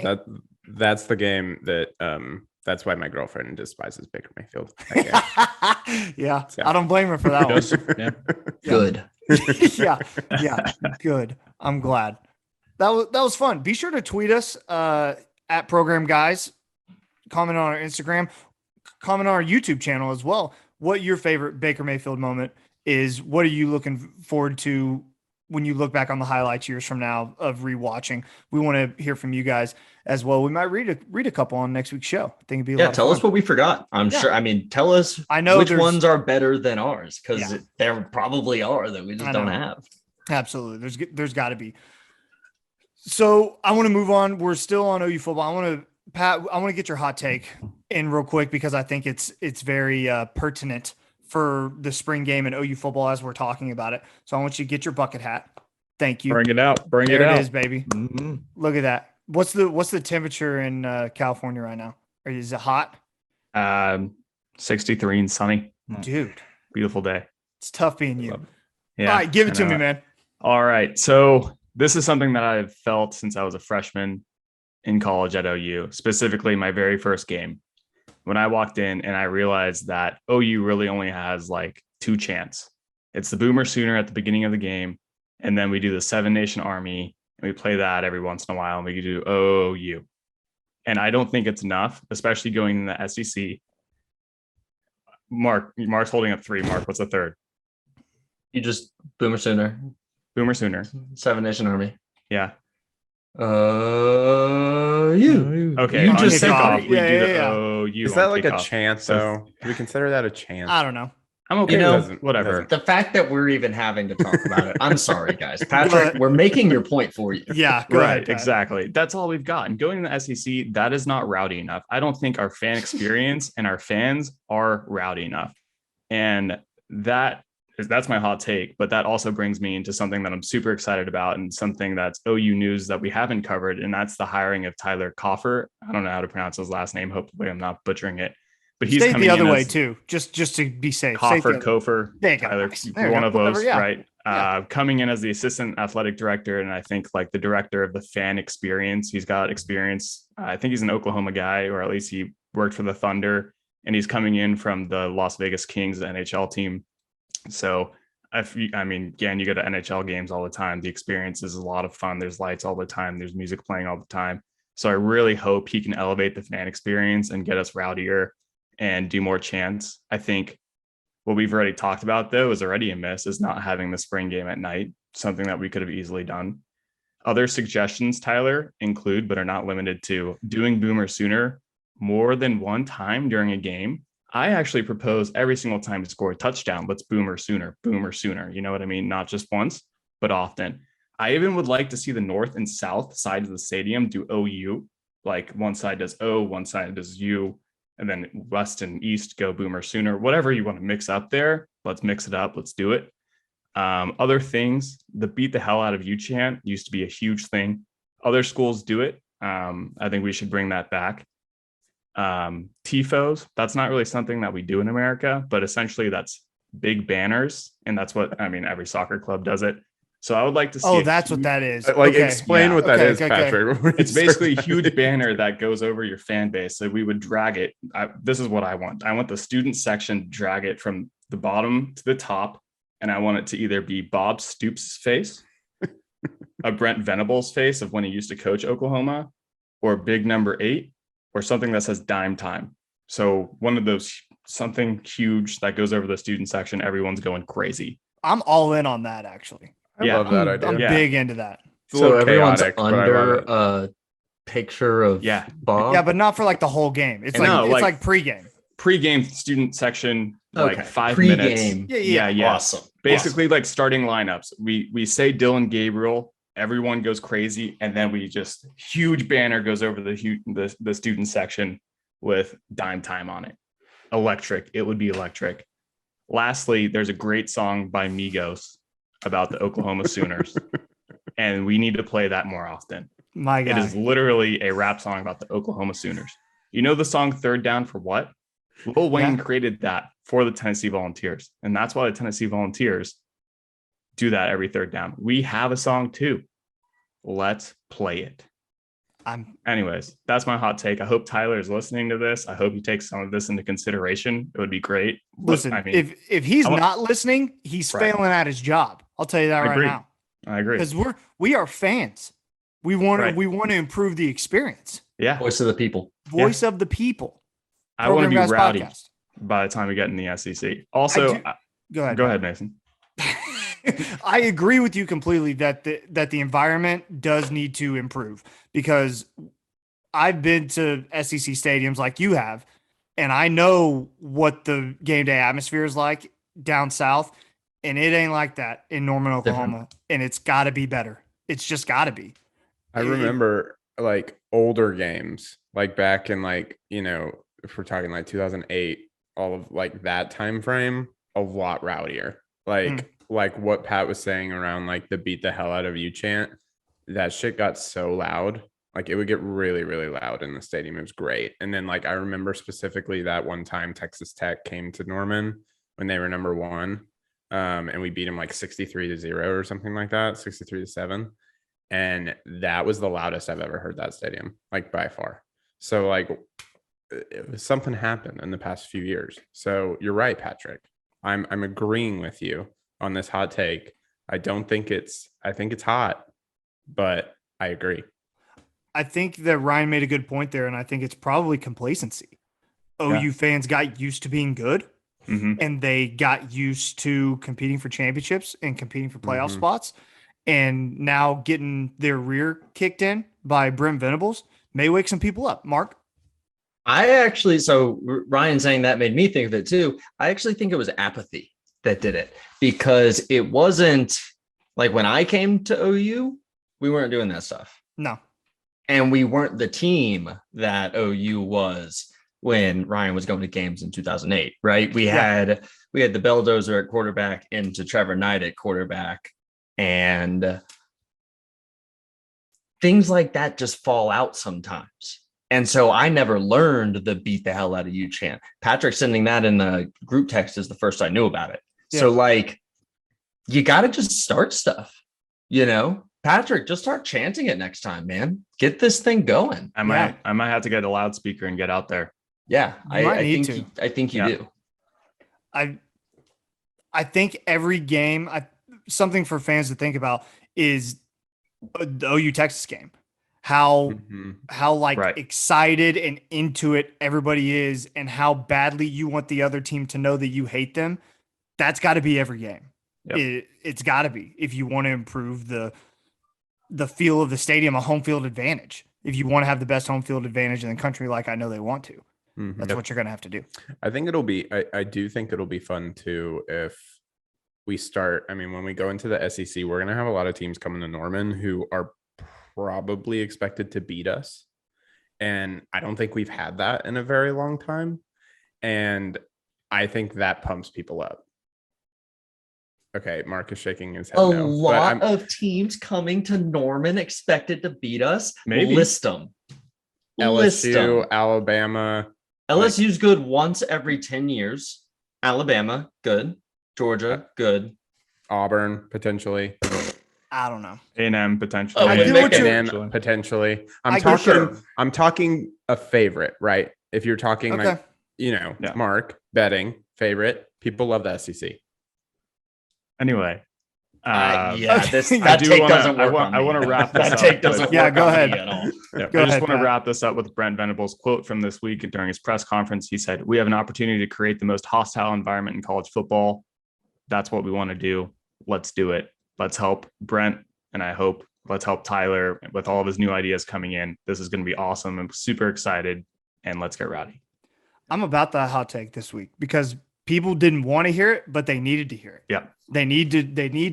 Speaker 5: that's the game that's why my girlfriend despises Baker Mayfield.
Speaker 4: Yeah. I don't blame her for that one.
Speaker 6: Yeah.
Speaker 1: Good.
Speaker 4: Yeah. Good. I'm glad. That was fun. Be sure to tweet us at Program Guys. Comment on our Instagram, comment on our YouTube channel as well. What your favorite Baker Mayfield moment is? What are you looking forward to when you look back on the highlights years from now of rewatching? We want to hear from you guys as well. We might read a couple on next week's show. I think it'd be a lot of
Speaker 1: tell
Speaker 4: fun.
Speaker 1: us what we forgot. I'm sure. I mean, tell us which ones are better than ours, because there probably are that we just don't have.
Speaker 4: Absolutely. There's got to be. So I want to move on. We're still on OU football. Pat, I want to get your hot take in real quick because I think it's very pertinent for the spring game and OU football as we're talking about it. So I want you to get your bucket hat. Thank you.
Speaker 6: Bring it out.
Speaker 4: There it is, baby. Mm-hmm. Look at that. What's the temperature in California right now? Is it hot?
Speaker 8: 63 and sunny.
Speaker 4: Dude.
Speaker 8: Beautiful day.
Speaker 4: It's tough being you.
Speaker 8: Yeah.
Speaker 4: All right, give it to me, man.
Speaker 8: All right. So this is something that I've felt since I was a freshman in college at OU, specifically my very first game. When I walked in and I realized that OU really only has like 2 chants. It's the Boomer Sooner at the beginning of the game, and then we do the 7 Nation Army, and we play that every once in a while, and we do OU. And I don't think it's enough, especially going in the SEC. Mark's holding up 3. Mark, what's the third?
Speaker 1: You just Boomer Sooner.
Speaker 8: Boomer Sooner.
Speaker 1: 7 Nation Army.
Speaker 8: Yeah.
Speaker 1: You.
Speaker 8: Okay.
Speaker 1: You
Speaker 8: on
Speaker 1: just
Speaker 8: kickoff,
Speaker 1: said
Speaker 8: we do the OU.
Speaker 5: Is that
Speaker 8: on
Speaker 5: like
Speaker 8: kickoff.
Speaker 5: a chant though? Do we consider that a chant?
Speaker 4: I don't know.
Speaker 8: I'm okay with whatever.
Speaker 1: The fact that we're even having to talk about it, I'm sorry, guys. Patrick, we're making your point for you.
Speaker 4: Yeah, go
Speaker 8: right,
Speaker 4: ahead, Pat.
Speaker 8: exactly. That's all we've got. And going to the SEC, that is not rowdy enough. I don't think our fan experience and our fans are rowdy enough. And that's my hot take. But that also brings me into something that I'm super excited about and something that's OU news that we haven't covered. And that's the hiring of Tyler Coffer. I don't know how to pronounce his last name. Hopefully I'm not butchering it. But he's
Speaker 4: Stay
Speaker 8: coming
Speaker 4: the other
Speaker 8: in
Speaker 4: way
Speaker 8: as
Speaker 4: too, just to be safe.
Speaker 8: Coffer,
Speaker 4: There you go.
Speaker 8: Tyler,
Speaker 4: There you
Speaker 8: one
Speaker 4: go.
Speaker 8: of those,
Speaker 4: Whatever, yeah.
Speaker 8: right?
Speaker 4: Yeah.
Speaker 8: Coming in as the assistant athletic director, and I think like the director of the fan experience. He's got experience. I think he's an Oklahoma guy, or at least he worked for the Thunder, and he's coming in from the Las Vegas Kings NHL team. So, you go to NHL games all the time. The experience is a lot of fun. There's lights all the time. There's music playing all the time. So I really hope he can elevate the fan experience and get us rowdier and do more chants. I think what we've already talked about, though, is already a miss, is not having the spring game at night. something that we could have easily done. Other suggestions, Tyler, include, but are not limited to, doing Boomer Sooner more than one time during a game. I actually propose every single time to score a touchdown, let's Boomer Sooner. You know what I mean? Not just once, but often. I even would like to see the north and south sides of the stadium do OU. Like one side does O, one side does U, and then west and east go Boomer Sooner. Whatever you want to mix up there, let's mix it up. Let's do it. Other things, the beat the hell out of you chant used to be a huge thing. Other schools do it. I think we should bring that back. TIFOs, that's not really something that we do in America, but essentially that's big banners. And that's what, I mean, every soccer club does it. So I would like to see.
Speaker 4: Oh, that's what that is.
Speaker 5: Like, explain what that is, Patrick.
Speaker 8: It's basically a huge banner that goes over your fan base. So we would drag it. This is what I want. I want the student section to drag it from the bottom to the top. And I want it to either be Bob Stoops' face, a Brent Venables' face of when he used to coach Oklahoma, or big number 8, or something that says dime time. So one of those, something huge that goes over the student section. Everyone's going crazy.
Speaker 4: I'm all in on that, actually.
Speaker 5: I love that idea.
Speaker 4: I'm big into that.
Speaker 1: So everyone's
Speaker 5: chaotic,
Speaker 1: under a picture of Bob.
Speaker 4: Yeah, but not for like the whole game. It's like pregame.
Speaker 8: Pre-game student section, like 5
Speaker 1: Pre-game.
Speaker 8: minutes. Yeah.
Speaker 1: Awesome.
Speaker 8: Basically, like starting lineups. We say Dylan Gabriel, everyone goes crazy, and then we just huge banner goes over the student section with dime time on it. Electric. It would be electric. Lastly, there's a great song by Migos about the Oklahoma Sooners, and we need to play that more often.
Speaker 4: My God.
Speaker 8: It is literally a rap song about the Oklahoma Sooners. You know the song Third Down for What? Lil Wayne created that for the Tennessee Volunteers, and that's why the Tennessee Volunteers do that every third down. We have a song too. Let's play it. Anyways, that's my hot take. I hope Tyler is listening to this. I hope he takes some of this into consideration. It would be great.
Speaker 4: Listen,
Speaker 8: I mean,
Speaker 4: if he's not listening, he's failing at his job. I'll tell you that right now.
Speaker 8: I agree.
Speaker 4: Because we are fans. We want to improve the experience.
Speaker 8: Yeah.
Speaker 1: Voice of the people.
Speaker 4: Voice of the people.
Speaker 8: I want to be rowdy
Speaker 4: podcast.
Speaker 8: by the time we get in the SEC. Also,
Speaker 4: go ahead,
Speaker 8: Mason.
Speaker 4: I agree with you completely that the environment does need to improve, because I've been to SEC stadiums like you have, and I know what the game day atmosphere is like down south, and it ain't like that in Norman, Oklahoma. And it's got to be better. It's just got to be.
Speaker 5: I remember like older games, like back in if we're talking like 2008, all of like that time frame, a lot rowdier. Like what Pat was saying around like the beat the hell out of you chant, that shit got so loud. Like it would get really, really loud in the stadium. It was great. And then like I remember specifically that one time Texas Tech came to Norman when they were number 1. And we beat them like 63-0 or something like that, 63-7. And that was the loudest I've ever heard that stadium, like by far. So like something happened in the past few years. So you're right, Patrick. I'm agreeing with you on this hot take. I think it's hot, but I agree.
Speaker 4: I think that Ryan made a good point there, and I think it's probably complacency. OU fans got used to being good, and they got used to competing for championships and competing for playoff spots, and now getting their rear kicked in by Brent Venables may wake some people up. Mark?
Speaker 1: So Ryan saying that made me think of it too. I actually think it was apathy that did it, because it wasn't like when I came to OU, we weren't doing that stuff.
Speaker 4: No.
Speaker 1: And we weren't the team that OU was when Ryan was going to games in 2008, right? We had the Belldozer at quarterback into Trevor Knight at quarterback, and things like that just fall out sometimes. And so I never learned the beat the hell out of you chant. Patrick sending that in the group text is the first I knew about it. Yeah. So like, you got to just start stuff, Patrick, just start chanting it next time, man. Get this thing going.
Speaker 8: I might have to get a loudspeaker and get out there.
Speaker 1: Yeah. I think you do.
Speaker 4: I think every game, something for fans to think about is the OU Texas game. How excited and into it everybody is, and how badly you want the other team to know that you hate them. That's got to be every game.
Speaker 8: Yep.
Speaker 4: It's got to be if you want to improve the feel of the stadium, a home field advantage. If you want to have the best home field advantage in the country, like I know they want to, that's what you're going to have to do.
Speaker 5: I think it'll be, I do think it'll be fun too if we start. I mean, when we go into the SEC, we're going to have a lot of teams coming to Norman who are probably expected to beat us. And I don't think we've had that in a very long time. And I think that pumps people up. Okay, Mark is shaking his head.
Speaker 1: A
Speaker 5: no,
Speaker 1: lot of teams coming to Norman expected to beat us.
Speaker 6: Maybe.
Speaker 1: List them.
Speaker 5: LSU, Alabama.
Speaker 1: LSU's good once every 10 years. Alabama, good. Georgia, good.
Speaker 5: Auburn, potentially.
Speaker 4: I don't know.
Speaker 8: A&M potentially.
Speaker 1: Oh,
Speaker 4: I
Speaker 1: wait,
Speaker 4: do
Speaker 1: make
Speaker 4: what
Speaker 1: it-
Speaker 4: you-
Speaker 5: Potentially.
Speaker 4: I get you.
Speaker 5: I'm talking a favorite, right? If you're talking
Speaker 4: Okay.
Speaker 5: like,
Speaker 8: Yeah.
Speaker 5: Mark, betting, favorite, people love the SEC.
Speaker 8: Anyway,
Speaker 1: Yeah,
Speaker 4: okay.
Speaker 1: that
Speaker 8: do
Speaker 1: take
Speaker 8: wanna-
Speaker 1: doesn't
Speaker 8: I
Speaker 1: work
Speaker 8: want-
Speaker 1: on
Speaker 8: I
Speaker 1: me.
Speaker 8: wanna wrap this
Speaker 1: That
Speaker 8: up
Speaker 1: take
Speaker 8: with-
Speaker 1: doesn't
Speaker 4: Yeah,
Speaker 1: work
Speaker 4: go
Speaker 1: on
Speaker 4: ahead.
Speaker 1: me at all.
Speaker 8: yeah,
Speaker 4: Go
Speaker 8: I just
Speaker 4: ahead,
Speaker 8: want to
Speaker 4: Pat.
Speaker 8: wrap this up with Brent Venables' quote from this week during his press conference. He said, "We have an opportunity to create the most hostile environment in college football. That's what we want to do. Let's do it. Let's help Brent, and I hope let's help Tyler with all of his new ideas coming in. This is going to be awesome. I'm super excited, and let's get rowdy."
Speaker 4: I'm about that hot take this week because people didn't want to hear it, but they needed to hear it.
Speaker 8: Yeah.
Speaker 4: They need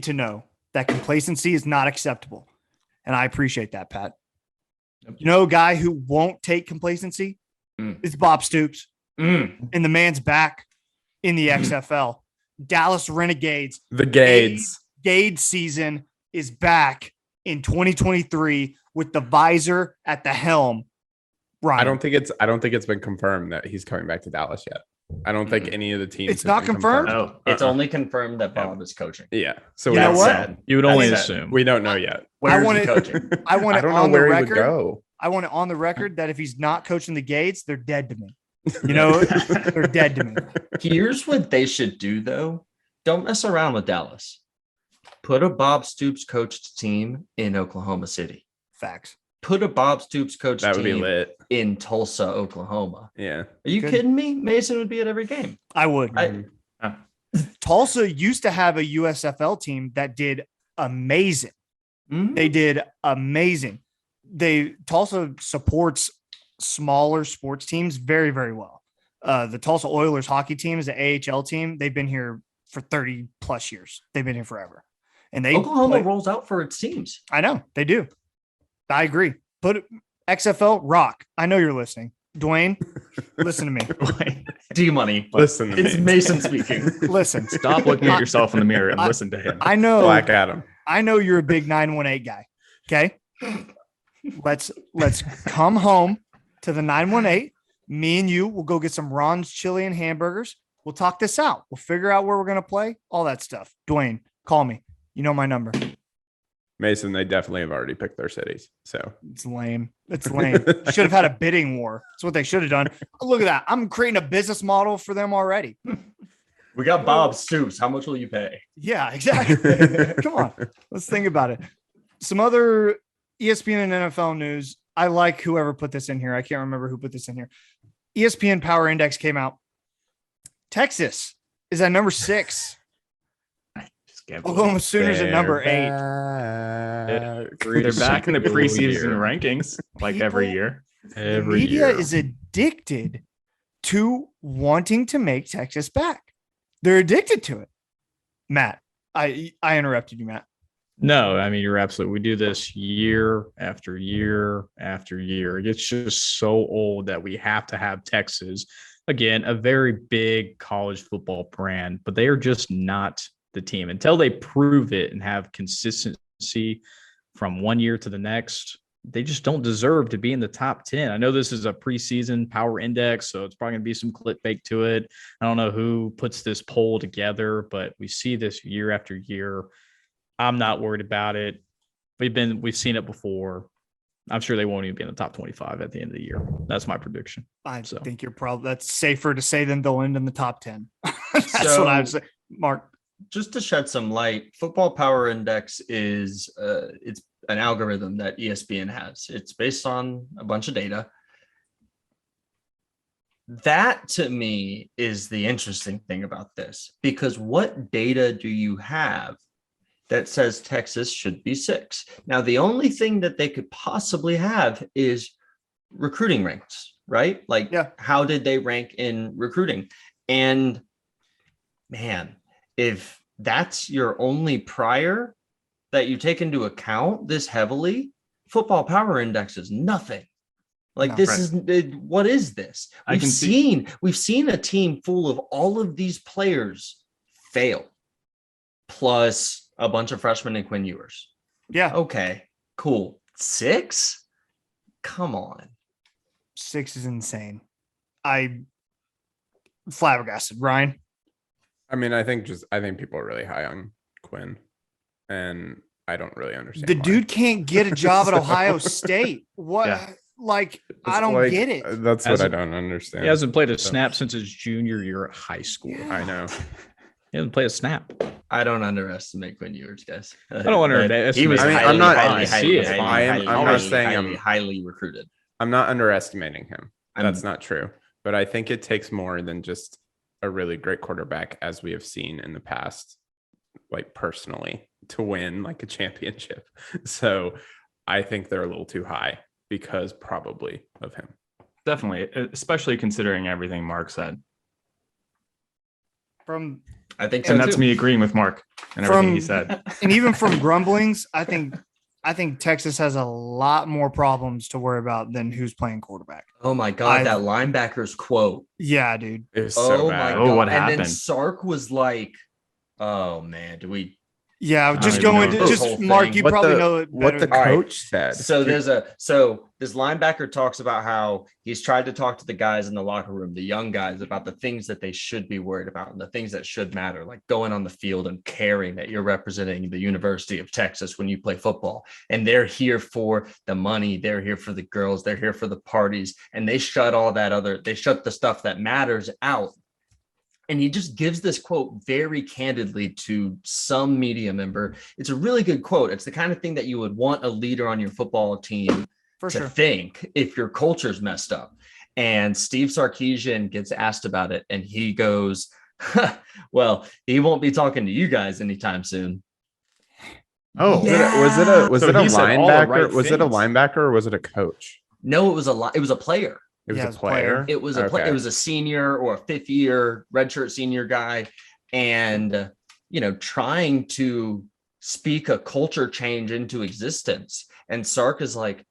Speaker 4: to know that complacency is not acceptable. And I appreciate that, Pat. You know, a guy who won't take complacency is Bob Stoops. And the man's back in the XFL. Dallas Renegades.
Speaker 5: The Gades.
Speaker 4: Gade season is back in 2023 with the visor at the helm. Ryan.
Speaker 5: I don't think it's been confirmed that he's coming back to Dallas yet. I don't think any of the teams.
Speaker 4: It's
Speaker 5: have
Speaker 4: not
Speaker 5: been
Speaker 4: confirmed?
Speaker 1: No, it's only confirmed that Bob is coaching.
Speaker 5: Yeah. So
Speaker 4: You know
Speaker 5: that's
Speaker 4: what?
Speaker 5: sad.
Speaker 6: You would only
Speaker 1: That's
Speaker 6: assume.
Speaker 5: We don't know yet.
Speaker 1: Where's
Speaker 4: want
Speaker 1: he
Speaker 4: it-
Speaker 1: coaching?
Speaker 4: I want
Speaker 5: I
Speaker 4: it
Speaker 5: don't know
Speaker 4: on the
Speaker 5: where he would
Speaker 4: record.
Speaker 5: go.
Speaker 4: I want it on the record that if he's not coaching the Gades, they're dead to me. You know, they're dead to me.
Speaker 1: Here's what they should do, though. Don't mess around with Dallas. Put a Bob Stoops coached team in Oklahoma City.
Speaker 4: Facts.
Speaker 1: Put a Bob Stoops coached
Speaker 5: That would be
Speaker 1: team
Speaker 5: lit.
Speaker 1: in Tulsa, Oklahoma.
Speaker 5: Yeah.
Speaker 1: Are you
Speaker 4: Good.
Speaker 1: kidding me? Mason would be at every game.
Speaker 4: I would. Tulsa used to have a USFL team that did amazing.
Speaker 1: Mhm.
Speaker 4: They did amazing. Tulsa supports smaller sports teams very, very well. The Tulsa Oilers hockey team is the AHL team. They've been here for 30 plus years. They've been here forever. And they
Speaker 1: Oklahoma
Speaker 4: play-
Speaker 1: rolls out for its teams.
Speaker 4: I know they do. I agree. Put XFL rock. I know you're listening. Dwayne, listen to me.
Speaker 1: D money.
Speaker 5: Listen to
Speaker 1: It's
Speaker 5: me.
Speaker 1: Mason speaking.
Speaker 4: Listen.
Speaker 6: Stop looking at yourself in the mirror and listen to him.
Speaker 4: I know
Speaker 5: Black Adam.
Speaker 4: I know you're a big 918 guy. Okay. Let's come home to the 918. Me and you will go get some Ron's chili and hamburgers. We'll talk this out. We'll figure out where we're gonna play, all that stuff. Dwayne, call me. You know my number.
Speaker 5: Mason, they definitely have already picked their cities. So
Speaker 4: It's lame. It's lame. Should have had a bidding war. That's what they should have done. Look at that. I'm creating a business model for them already.
Speaker 1: We got Bob Stoops. How much will you pay?
Speaker 4: Yeah, exactly. Come on. Let's think about it. Some other ESPN and NFL news. I like whoever put this in here. I can't remember who put this in here. ESPN Power Index came out. Texas is at number 6. Oklahoma Sooners at number 8.
Speaker 8: They're back in the
Speaker 6: Every
Speaker 8: preseason
Speaker 6: year.
Speaker 8: rankings like every year.
Speaker 4: The media is addicted to wanting to make Texas back. They're addicted to it. Matt, I interrupted you, Matt.
Speaker 6: No, I mean, you're absolutely. We do this year after year after year. It's just so old that we have to have Texas. Again, a very big college football brand, but they are just not the team until they prove it and have consistency from one year to the next. They just don't deserve to be in the top 10. I know this is a preseason power index, so it's probably going to be some clickbait to it. I don't know who puts this poll together, but we see this year after year. I'm not worried about it. We've seen it before. I'm sure they won't even be in the top 25 at the end of the year. That's my prediction.
Speaker 4: I
Speaker 6: So.
Speaker 4: think you're probably that's safer to say than they'll end in the top 10. That's
Speaker 1: So-
Speaker 4: what I'd say. Mark.
Speaker 1: Just to shed some light, Football Power Index is it's an algorithm that ESPN has. It's based on a bunch of data. That to me is the interesting thing about this, because what data do you have that says Texas should be 6? Now, the only thing that they could possibly have is recruiting ranks, right? Like, how did they rank in recruiting? And man, if that's your only prior that you take into account this heavily, football power index is nothing. Like, this is what is this? We've seen a team full of all of these players fail, plus a bunch of freshmen and Quinn Ewers.
Speaker 4: Yeah.
Speaker 1: Okay, cool. 6? Come on.
Speaker 4: 6 is insane. I flabbergasted. Ryan?
Speaker 5: I mean, I think people are really high on Quinn, and I don't really understand.
Speaker 4: The
Speaker 5: why.
Speaker 4: dude can't get a job at Ohio State. What?
Speaker 6: Yeah.
Speaker 4: Like,
Speaker 5: It's
Speaker 4: I don't
Speaker 5: like,
Speaker 4: get it.
Speaker 5: That's what I don't understand.
Speaker 6: He hasn't played a snap since his junior year at high school.
Speaker 5: I know.
Speaker 6: He hasn't played a snap.
Speaker 1: I don't underestimate Quinn Ewers, guys.
Speaker 6: I don't underestimate.
Speaker 1: He was
Speaker 5: I mean,
Speaker 1: highly,
Speaker 5: I'm not-
Speaker 1: highly,
Speaker 6: I see it.
Speaker 1: highly,
Speaker 5: I'm not saying I'm-
Speaker 1: highly recruited.
Speaker 5: I'm not underestimating him. That's not true. But I think it takes more than just a really great quarterback, as we have seen in the past, like personally, to win like a championship. So I think they're a little too high because probably of him.
Speaker 8: Definitely, especially considering everything Mark said.
Speaker 1: I think so
Speaker 8: And that's
Speaker 1: too.
Speaker 8: me agreeing with Mark and everything he said.
Speaker 4: And even from grumblings, I think Texas has a lot more problems to worry about than who's playing quarterback.
Speaker 1: Oh my God, that linebacker's quote.
Speaker 4: Yeah, dude.
Speaker 5: It was so
Speaker 1: Oh
Speaker 5: bad.
Speaker 1: my God.
Speaker 8: what
Speaker 1: And then
Speaker 8: happened?
Speaker 1: Sark was like, "Oh man, do we?"
Speaker 4: Yeah, just
Speaker 8: don't
Speaker 4: go
Speaker 8: even
Speaker 4: into
Speaker 8: know.
Speaker 1: This
Speaker 4: just
Speaker 1: whole
Speaker 4: Mark.
Speaker 1: thing.
Speaker 4: You
Speaker 5: What
Speaker 4: probably
Speaker 5: the-
Speaker 4: know it
Speaker 5: what
Speaker 4: better.
Speaker 5: the
Speaker 1: All right.
Speaker 5: coach said.
Speaker 1: So this linebacker talks about how he's tried to talk to the guys in the locker room, the young guys, about the things that they should be worried about and the things that should matter, like going on the field and caring that you're representing the University of Texas when you play football. And they're here for the money, they're here for the girls, they're here for the parties, and they shut the stuff that matters out. And he just gives this quote very candidly to some media member. It's a really good quote. It's the kind of thing that you would want a leader on your football team
Speaker 4: For
Speaker 1: to
Speaker 4: sure.
Speaker 1: think if your culture's messed up. And Steve Sarkisian gets asked about it, and he goes, well, he won't be talking to you guys anytime soon.
Speaker 8: Oh,
Speaker 5: Was
Speaker 8: So
Speaker 5: it a
Speaker 8: he said all the
Speaker 5: linebacker?
Speaker 8: right
Speaker 5: Was it a
Speaker 8: things.
Speaker 5: linebacker or was it a coach?
Speaker 1: No, it was a player.
Speaker 5: It was
Speaker 4: Yeah,
Speaker 5: a player.
Speaker 1: It was a
Speaker 5: Okay.
Speaker 1: it was a senior or a 5th year redshirt senior guy, and trying to speak a culture change into existence. And Sark is like,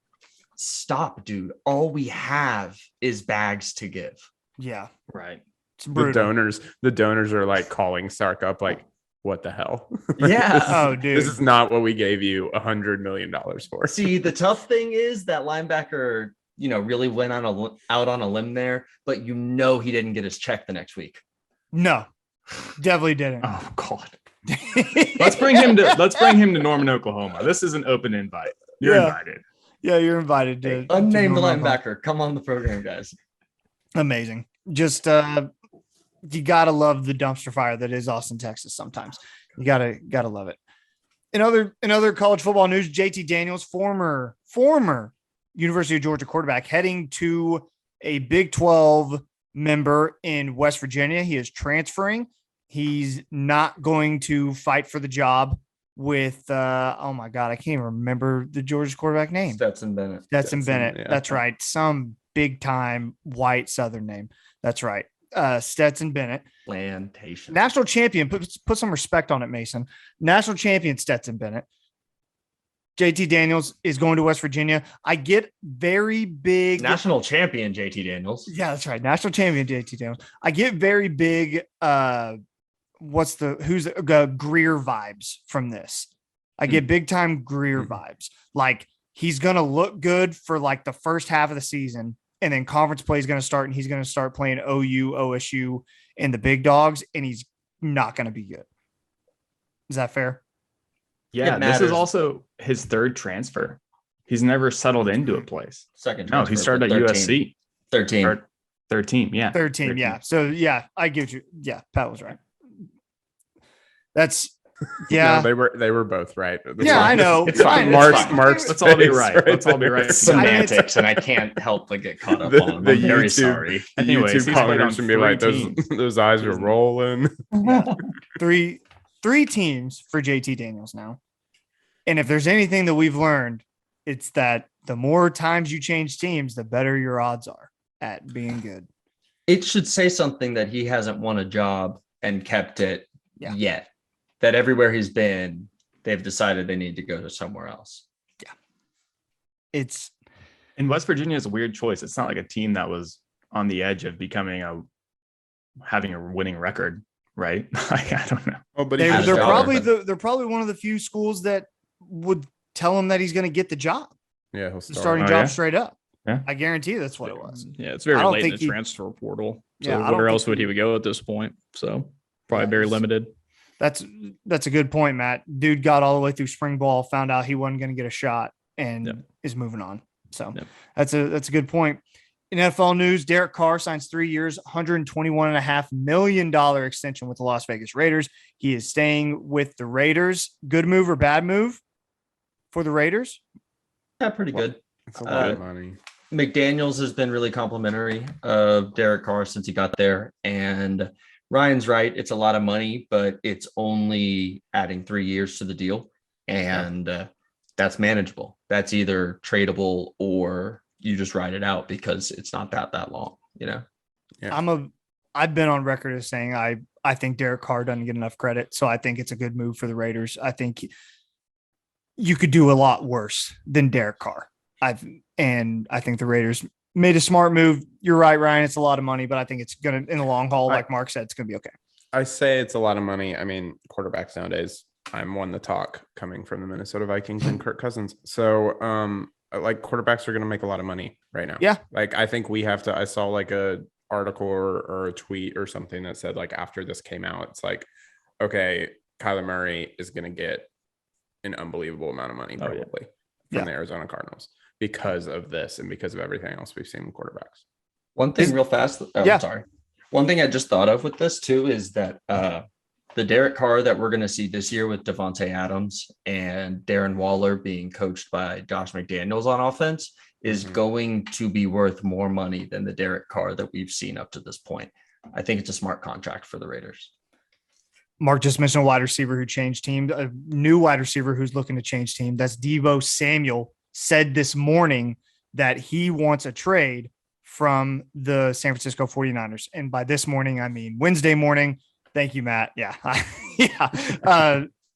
Speaker 1: "Stop, dude! All we have is bags to give."
Speaker 4: Yeah,
Speaker 1: Right.
Speaker 4: it's
Speaker 5: the
Speaker 4: brutal.
Speaker 5: donors are like calling Sark up, like, what the hell?
Speaker 1: Yeah.
Speaker 4: Oh, dude.
Speaker 5: This is not what we gave you $100 million for.
Speaker 1: See, the tough thing is that linebacker, really went out on a limb there, but he didn't get his check the next week.
Speaker 4: No, definitely didn't.
Speaker 8: Oh God. Let's bring him to Norman, Oklahoma. This is an open invite. You're
Speaker 4: Yeah.
Speaker 8: invited.
Speaker 4: Yeah, you're invited to
Speaker 1: Unnamed
Speaker 4: to Norman.
Speaker 1: linebacker, come on the program, guys.
Speaker 4: Amazing. Just you gotta love the dumpster fire that is Austin, Texas. Sometimes you gotta love it. In other college football news, JT Daniels, former University of Georgia quarterback, heading to a Big 12 member in West Virginia. He is transferring. He's not going to fight for the job with oh my God, I can't even remember the Georgia quarterback name.
Speaker 1: Stetson Bennett.
Speaker 4: Stetson Bennett.
Speaker 5: yeah.
Speaker 4: That's right. Some big time white Southern name. That's right. Stetson Bennett,
Speaker 1: Plantation.
Speaker 4: national champion. Put some respect on it, Mason. National champion Stetson Bennett. JT Daniels is going to West Virginia. I get very big.
Speaker 1: National champion JT Daniels.
Speaker 4: Yeah, that's right. National champion JT Daniels. I get very big. Greer vibes from this. I get big time Greer vibes. Like, he's going to look good for like the first half of the season, and then conference play is going to start, and he's going to start playing OU, OSU, and the big dogs, and he's not going to be good. Is that fair?
Speaker 8: Yeah,
Speaker 1: It
Speaker 8: this is
Speaker 1: matters.
Speaker 8: also his third transfer. He's never settled into a place.
Speaker 1: Second.
Speaker 8: No, he
Speaker 1: transfer,
Speaker 8: started
Speaker 1: but
Speaker 8: at
Speaker 1: 13.
Speaker 8: USC.
Speaker 1: 13.
Speaker 8: Or 13, yeah.
Speaker 4: 13, yeah. So, yeah, I get you. Yeah, Pat was right. That's Yeah.
Speaker 5: No, they were both right.
Speaker 4: Yeah, I know.
Speaker 1: It's fine.
Speaker 5: Mark's
Speaker 6: Let's all be
Speaker 5: face
Speaker 6: right. Let's all be right.
Speaker 1: It's
Speaker 6: together.
Speaker 1: semantics, and I can't help but get caught up on them. I'm very sorry.
Speaker 5: The
Speaker 6: Anyways,
Speaker 5: YouTube
Speaker 6: he's played on
Speaker 5: commenters should be like,
Speaker 6: 3
Speaker 5: those
Speaker 6: teams.
Speaker 5: those eyes are rolling.
Speaker 4: Three teams for JT Daniels now. And if there's anything that we've learned, it's that the more times you change teams, the better your odds are at being good.
Speaker 1: It should say something that he hasn't won a job and kept it yet. That everywhere he's been, they've decided they need to go to somewhere else.
Speaker 4: Yeah. It's
Speaker 8: And West Virginia is a weird choice. It's not like a team that was on the edge of having a winning record, right? Like, I don't know.
Speaker 5: Oh, but
Speaker 4: they're
Speaker 1: has a job.
Speaker 4: probably one of the few schools that would tell him that he's going to get the job,
Speaker 5: yeah, he'll
Speaker 4: the
Speaker 5: start.
Speaker 4: starting
Speaker 8: Oh,
Speaker 4: job
Speaker 8: yeah?
Speaker 4: straight up.
Speaker 8: Yeah.
Speaker 4: I guarantee that's what it was.
Speaker 6: Yeah, it's very
Speaker 4: I don't
Speaker 6: late in
Speaker 4: think
Speaker 6: the
Speaker 4: he-
Speaker 6: transfer portal. So
Speaker 4: Yeah, I don't
Speaker 6: where else
Speaker 4: think
Speaker 6: would he would go at this point? So probably
Speaker 4: Yeah,
Speaker 6: very
Speaker 4: he's-
Speaker 6: limited.
Speaker 4: That's a good point, Matt. Dude got all the way through spring ball, found out he wasn't going to get a shot, and
Speaker 6: Yep.
Speaker 4: is moving on. So
Speaker 6: Yep.
Speaker 4: that's a good point. In NFL news, Derek Carr signs 3 years, $121.5 million extension with the Las Vegas Raiders. He is staying with the Raiders. Good move or bad move for the Raiders?
Speaker 1: Yeah, pretty good.
Speaker 5: It's a lot of money.
Speaker 1: McDaniels has been really complimentary of Derek Carr since he got there. And Ryan's right. It's a lot of money, but it's only adding 3 years to the deal. And that's manageable. That's either tradable or you just ride it out because it's not that long, you know?
Speaker 5: Yeah.
Speaker 4: I've been on record as saying I think Derek Carr doesn't get enough credit. So I think it's a good move for the Raiders. I think you could do a lot worse than Derek Carr. I think the Raiders made a smart move. You're right, Ryan. It's a lot of money, but I think it's gonna, in the long haul, like Mark said, it's gonna be okay.
Speaker 5: I say it's a lot of money. I mean, quarterbacks nowadays, I'm one to talk coming from the Minnesota Vikings and Kirk Cousins. So, like quarterbacks are going to make a lot of money right now.
Speaker 4: Yeah.
Speaker 5: Like I think we have to, I saw like a article or a tweet or something that said like after this came out, it's like, okay, Kyler Murray is going to get an unbelievable amount of money probably from the Arizona Cardinals because of this and because of everything else we've seen with quarterbacks.
Speaker 1: One thing real fast. Sorry. One thing I just thought of with this too is that the Derek Carr that we're going to see this year with Devontae Adams and Darren Waller being coached by Josh McDaniels on offense is going to be worth more money than the Derek Carr that we've seen up to this point. I think it's a smart contract for the Raiders.
Speaker 4: Mark just mentioned a wide receiver who changed team, a new wide receiver who's looking to change team. That's Deebo Samuel. Said this morning that he wants a trade from the San Francisco 49ers. And by this morning, I mean Wednesday morning. Thank you, Matt. Yeah.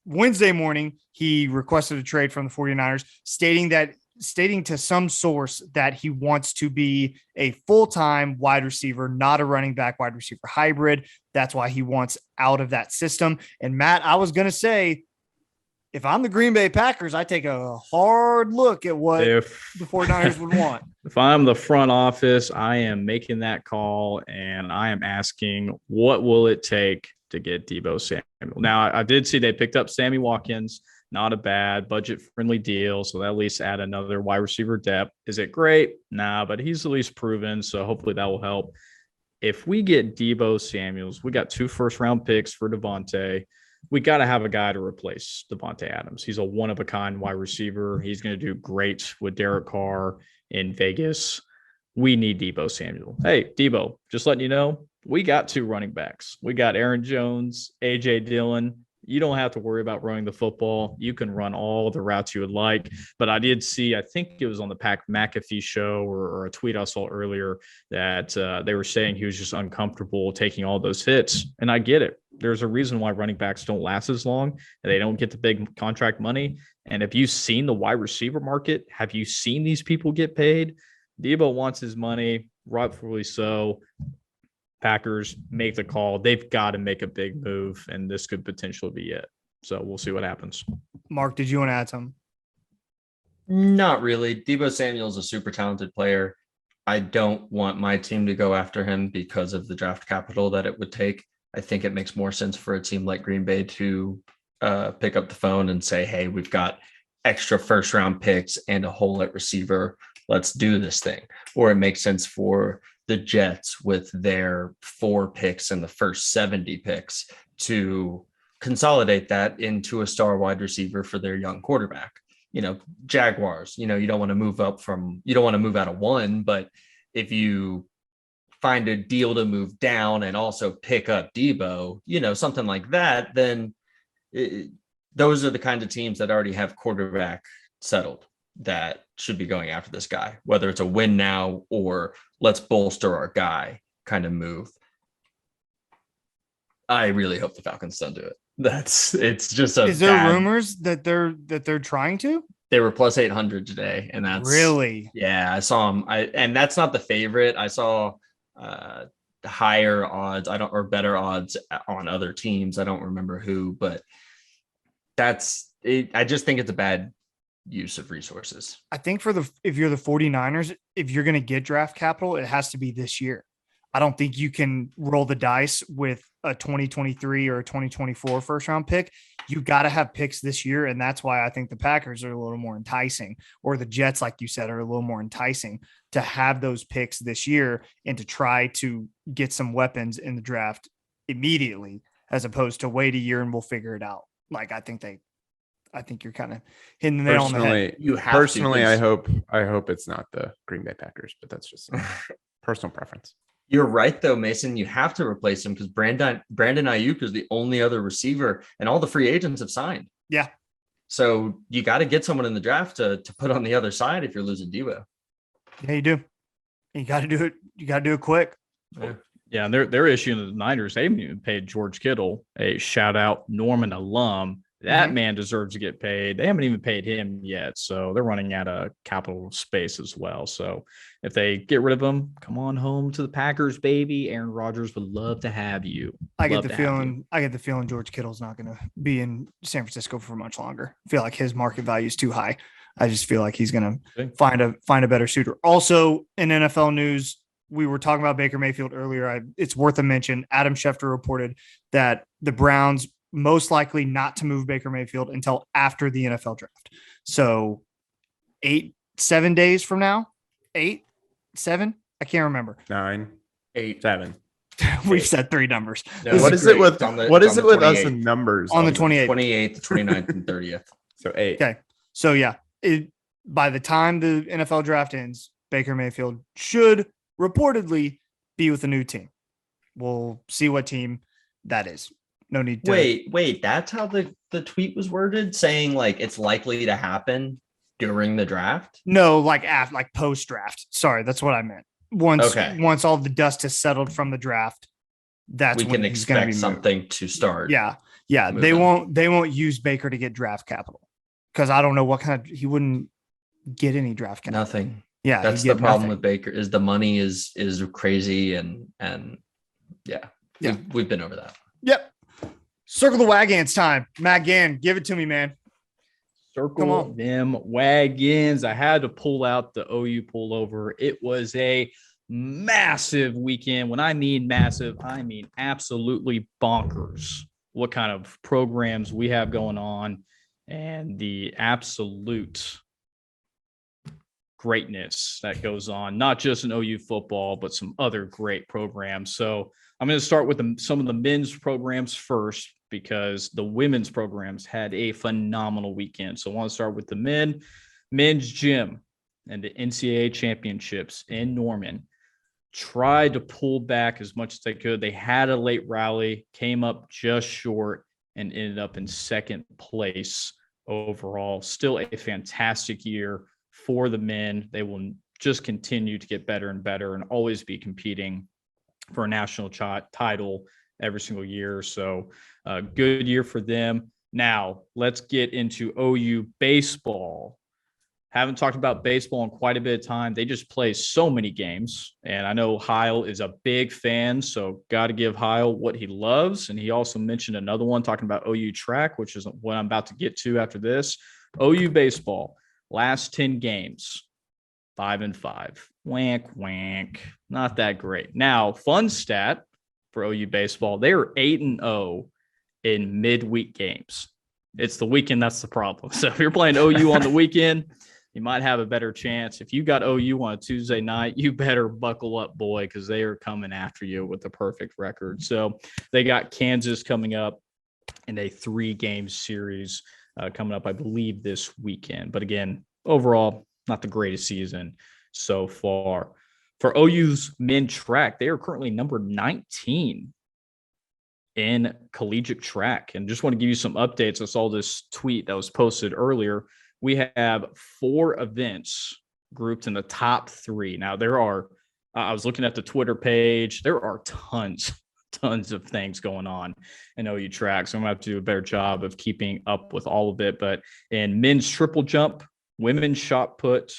Speaker 4: Wednesday morning, he requested a trade from the 49ers, stating to some source that he wants to be a full-time wide receiver, not a running back wide receiver hybrid. That's why he wants out of that system. And Matt, I was going to say, if I'm the Green Bay Packers, I take a hard look at what the 49ers would want.
Speaker 6: If I'm the front office, I am making that call and I am asking, what will it take to get Deebo Samuel? Now, I did see they picked up Sammy Watkins, not a bad budget-friendly deal, so that at least add another wide receiver depth. Is it great? Nah, but he's at least proven, so hopefully that will help. If we get Deebo Samuels, we got 2 first-round picks for Devontae. We got to have a guy to replace Devontae Adams. He's a one-of-a-kind wide receiver. He's going to do great with Derek Carr in Vegas. We need Deebo Samuel. Hey, Deebo, just letting you know, we got 2 running backs. We got Aaron Jones, A.J. Dillon. You don't have to worry about running the football. You can run all the routes you would like. But I did see, I think it was on the Pat McAfee show or a tweet I saw earlier that they were saying he was just uncomfortable taking all those hits. And I get it. There's a reason why running backs don't last as long and they don't get the big contract money. And if you've seen the wide receiver market, have you seen these people get paid? Deebo wants his money, rightfully so. Packers make the call. They've got to make a big move, and this could potentially be it. So we'll see what happens.
Speaker 4: Mark, did you want to add something?
Speaker 1: Not really. Deebo Samuel is a super talented player. I don't want my team to go after him because of the draft capital that it would take. I think it makes more sense for a team like Green Bay to pick up the phone and say, hey, we've got extra first-round picks and a hole at receiver. Let's do this thing. Or it makes sense for the Jets with their 4 picks and the first 70 picks to consolidate that into a star wide receiver for their young quarterback. Jaguars, you don't want to move out of one, but if you find a deal to move down and also pick up Debo, something like that, then those are the kind of teams that already have quarterback settled that should be going after this guy, whether it's a win now or let's bolster our guy kind of move. I really hope the Falcons don't do it. It's just
Speaker 4: Is there rumors that they're trying to?
Speaker 1: They were plus 800 today, and that's
Speaker 4: really,
Speaker 1: yeah. I saw them. And that's not the favorite. I saw higher odds. or better odds on other teams. I don't remember who, but that's it. I just think it's a bad use of resources.
Speaker 4: I think if you're the 49ers, if you're going to get draft capital, it has to be this year. I don't think you can roll the dice with a 2023 or a 2024 first round pick. You got to have picks this year. And that's why I think the Packers are a little more enticing, or the Jets, like you said, are a little more enticing to have those picks this year and to try to get some weapons in the draft immediately, as opposed to wait a year and we'll figure it out. Like, I think you're kind of hitting the nail on the head.
Speaker 5: Personally, I hope it's not the Green Bay Packers, but that's just personal preference.
Speaker 1: You're right, though, Mason. You have to replace him because Brandon Ayuk is the only other receiver, and all the free agents have signed.
Speaker 4: Yeah.
Speaker 1: So you got to get someone in the draft to put on the other side if you're losing Debo.
Speaker 4: Yeah, you do. You got to do it. You got to do it quick.
Speaker 6: Yeah, and they're issuing the Niners. They haven't even paid George Kittle, a shout out Norman alum. That man deserves to get paid. They haven't even paid him yet. So they're running out of capital space as well. So if they get rid of him, come on home to the Packers, baby. Aaron Rodgers would love to have you.
Speaker 4: I get the feeling George Kittle's not going to be in San Francisco for much longer. I feel like his market value is too high. I just feel like he's going to find a better suitor. Also in NFL news, we were talking about Baker Mayfield earlier. It's worth a mention. Adam Schefter reported that the Browns most likely not to move Baker Mayfield until after the NFL draft. So 7 days from now, 8, 7, I can't remember.
Speaker 5: 9, 8, 7.
Speaker 4: We've said 3 numbers.
Speaker 5: No, what is it with us in numbers?
Speaker 4: On the 28th,
Speaker 1: 28th, 29th, and 30th.
Speaker 5: So 8.
Speaker 4: Okay. So yeah, by the time the NFL draft ends, Baker Mayfield should reportedly be with a new team. We'll see what team that is. No need to
Speaker 1: wait. That's how the tweet was worded, saying like it's likely to happen during the draft.
Speaker 4: No, like post draft. Sorry, that's what I meant. Once all the dust has settled from the draft, that's when we can expect
Speaker 1: something to start.
Speaker 4: Yeah. They won't use Baker to get draft capital because I don't know what he wouldn't get any draft capital.
Speaker 1: Nothing.
Speaker 4: Yeah,
Speaker 1: that's the problem with Baker is the money is crazy and we've been over that.
Speaker 4: Yep. Circle the wagons time. Matt Gann, give it to me, man.
Speaker 6: Circle them wagons. I had to pull out the OU pullover. It was a massive weekend. When I mean massive, I mean absolutely bonkers. What kind of programs we have going on and the absolute greatness that goes on, not just in OU football, but some other great programs. So I'm going to start with some of the men's programs first, because the women's programs had a phenomenal weekend. So I want to start with the men's gym and the NCAA championships in Norman. Tried to pull back as much as they could. They had a late rally, came up just short, and ended up in second place overall. Still a fantastic year for the men. They will just continue to get better and better and always be competing for a national title every single year. So good year for them. Now let's get into OU baseball. Haven't talked about baseball in quite a bit of time. They just play so many games. And I know Heil is a big fan, so got to give Heil what he loves. And he also mentioned another one talking about OU track, which is what I'm about to get to after this. OU baseball, last 10 games, 5-5. Wank, wank. Not that great. Now, fun stat for OU baseball, they are 8-0 in midweek games. It's the weekend that's the problem. So if you're playing OU on the weekend, you might have a better chance. If you got OU on a Tuesday night, you better buckle up, boy, because they are coming after you with the perfect record. So they got Kansas coming up in a 3-game series coming up, I believe, this weekend. But again, overall, not the greatest season so far. For OU's men track, they are currently number 19 in collegiate track. And just want to give you some updates. I saw this tweet that was posted earlier. We have 4 events grouped in the top 3. Now, there are, I was looking at the Twitter page, there are tons of things going on in OU track. So I'm going to have to do a better job of keeping up with all of it. But in men's triple jump, women's shot put,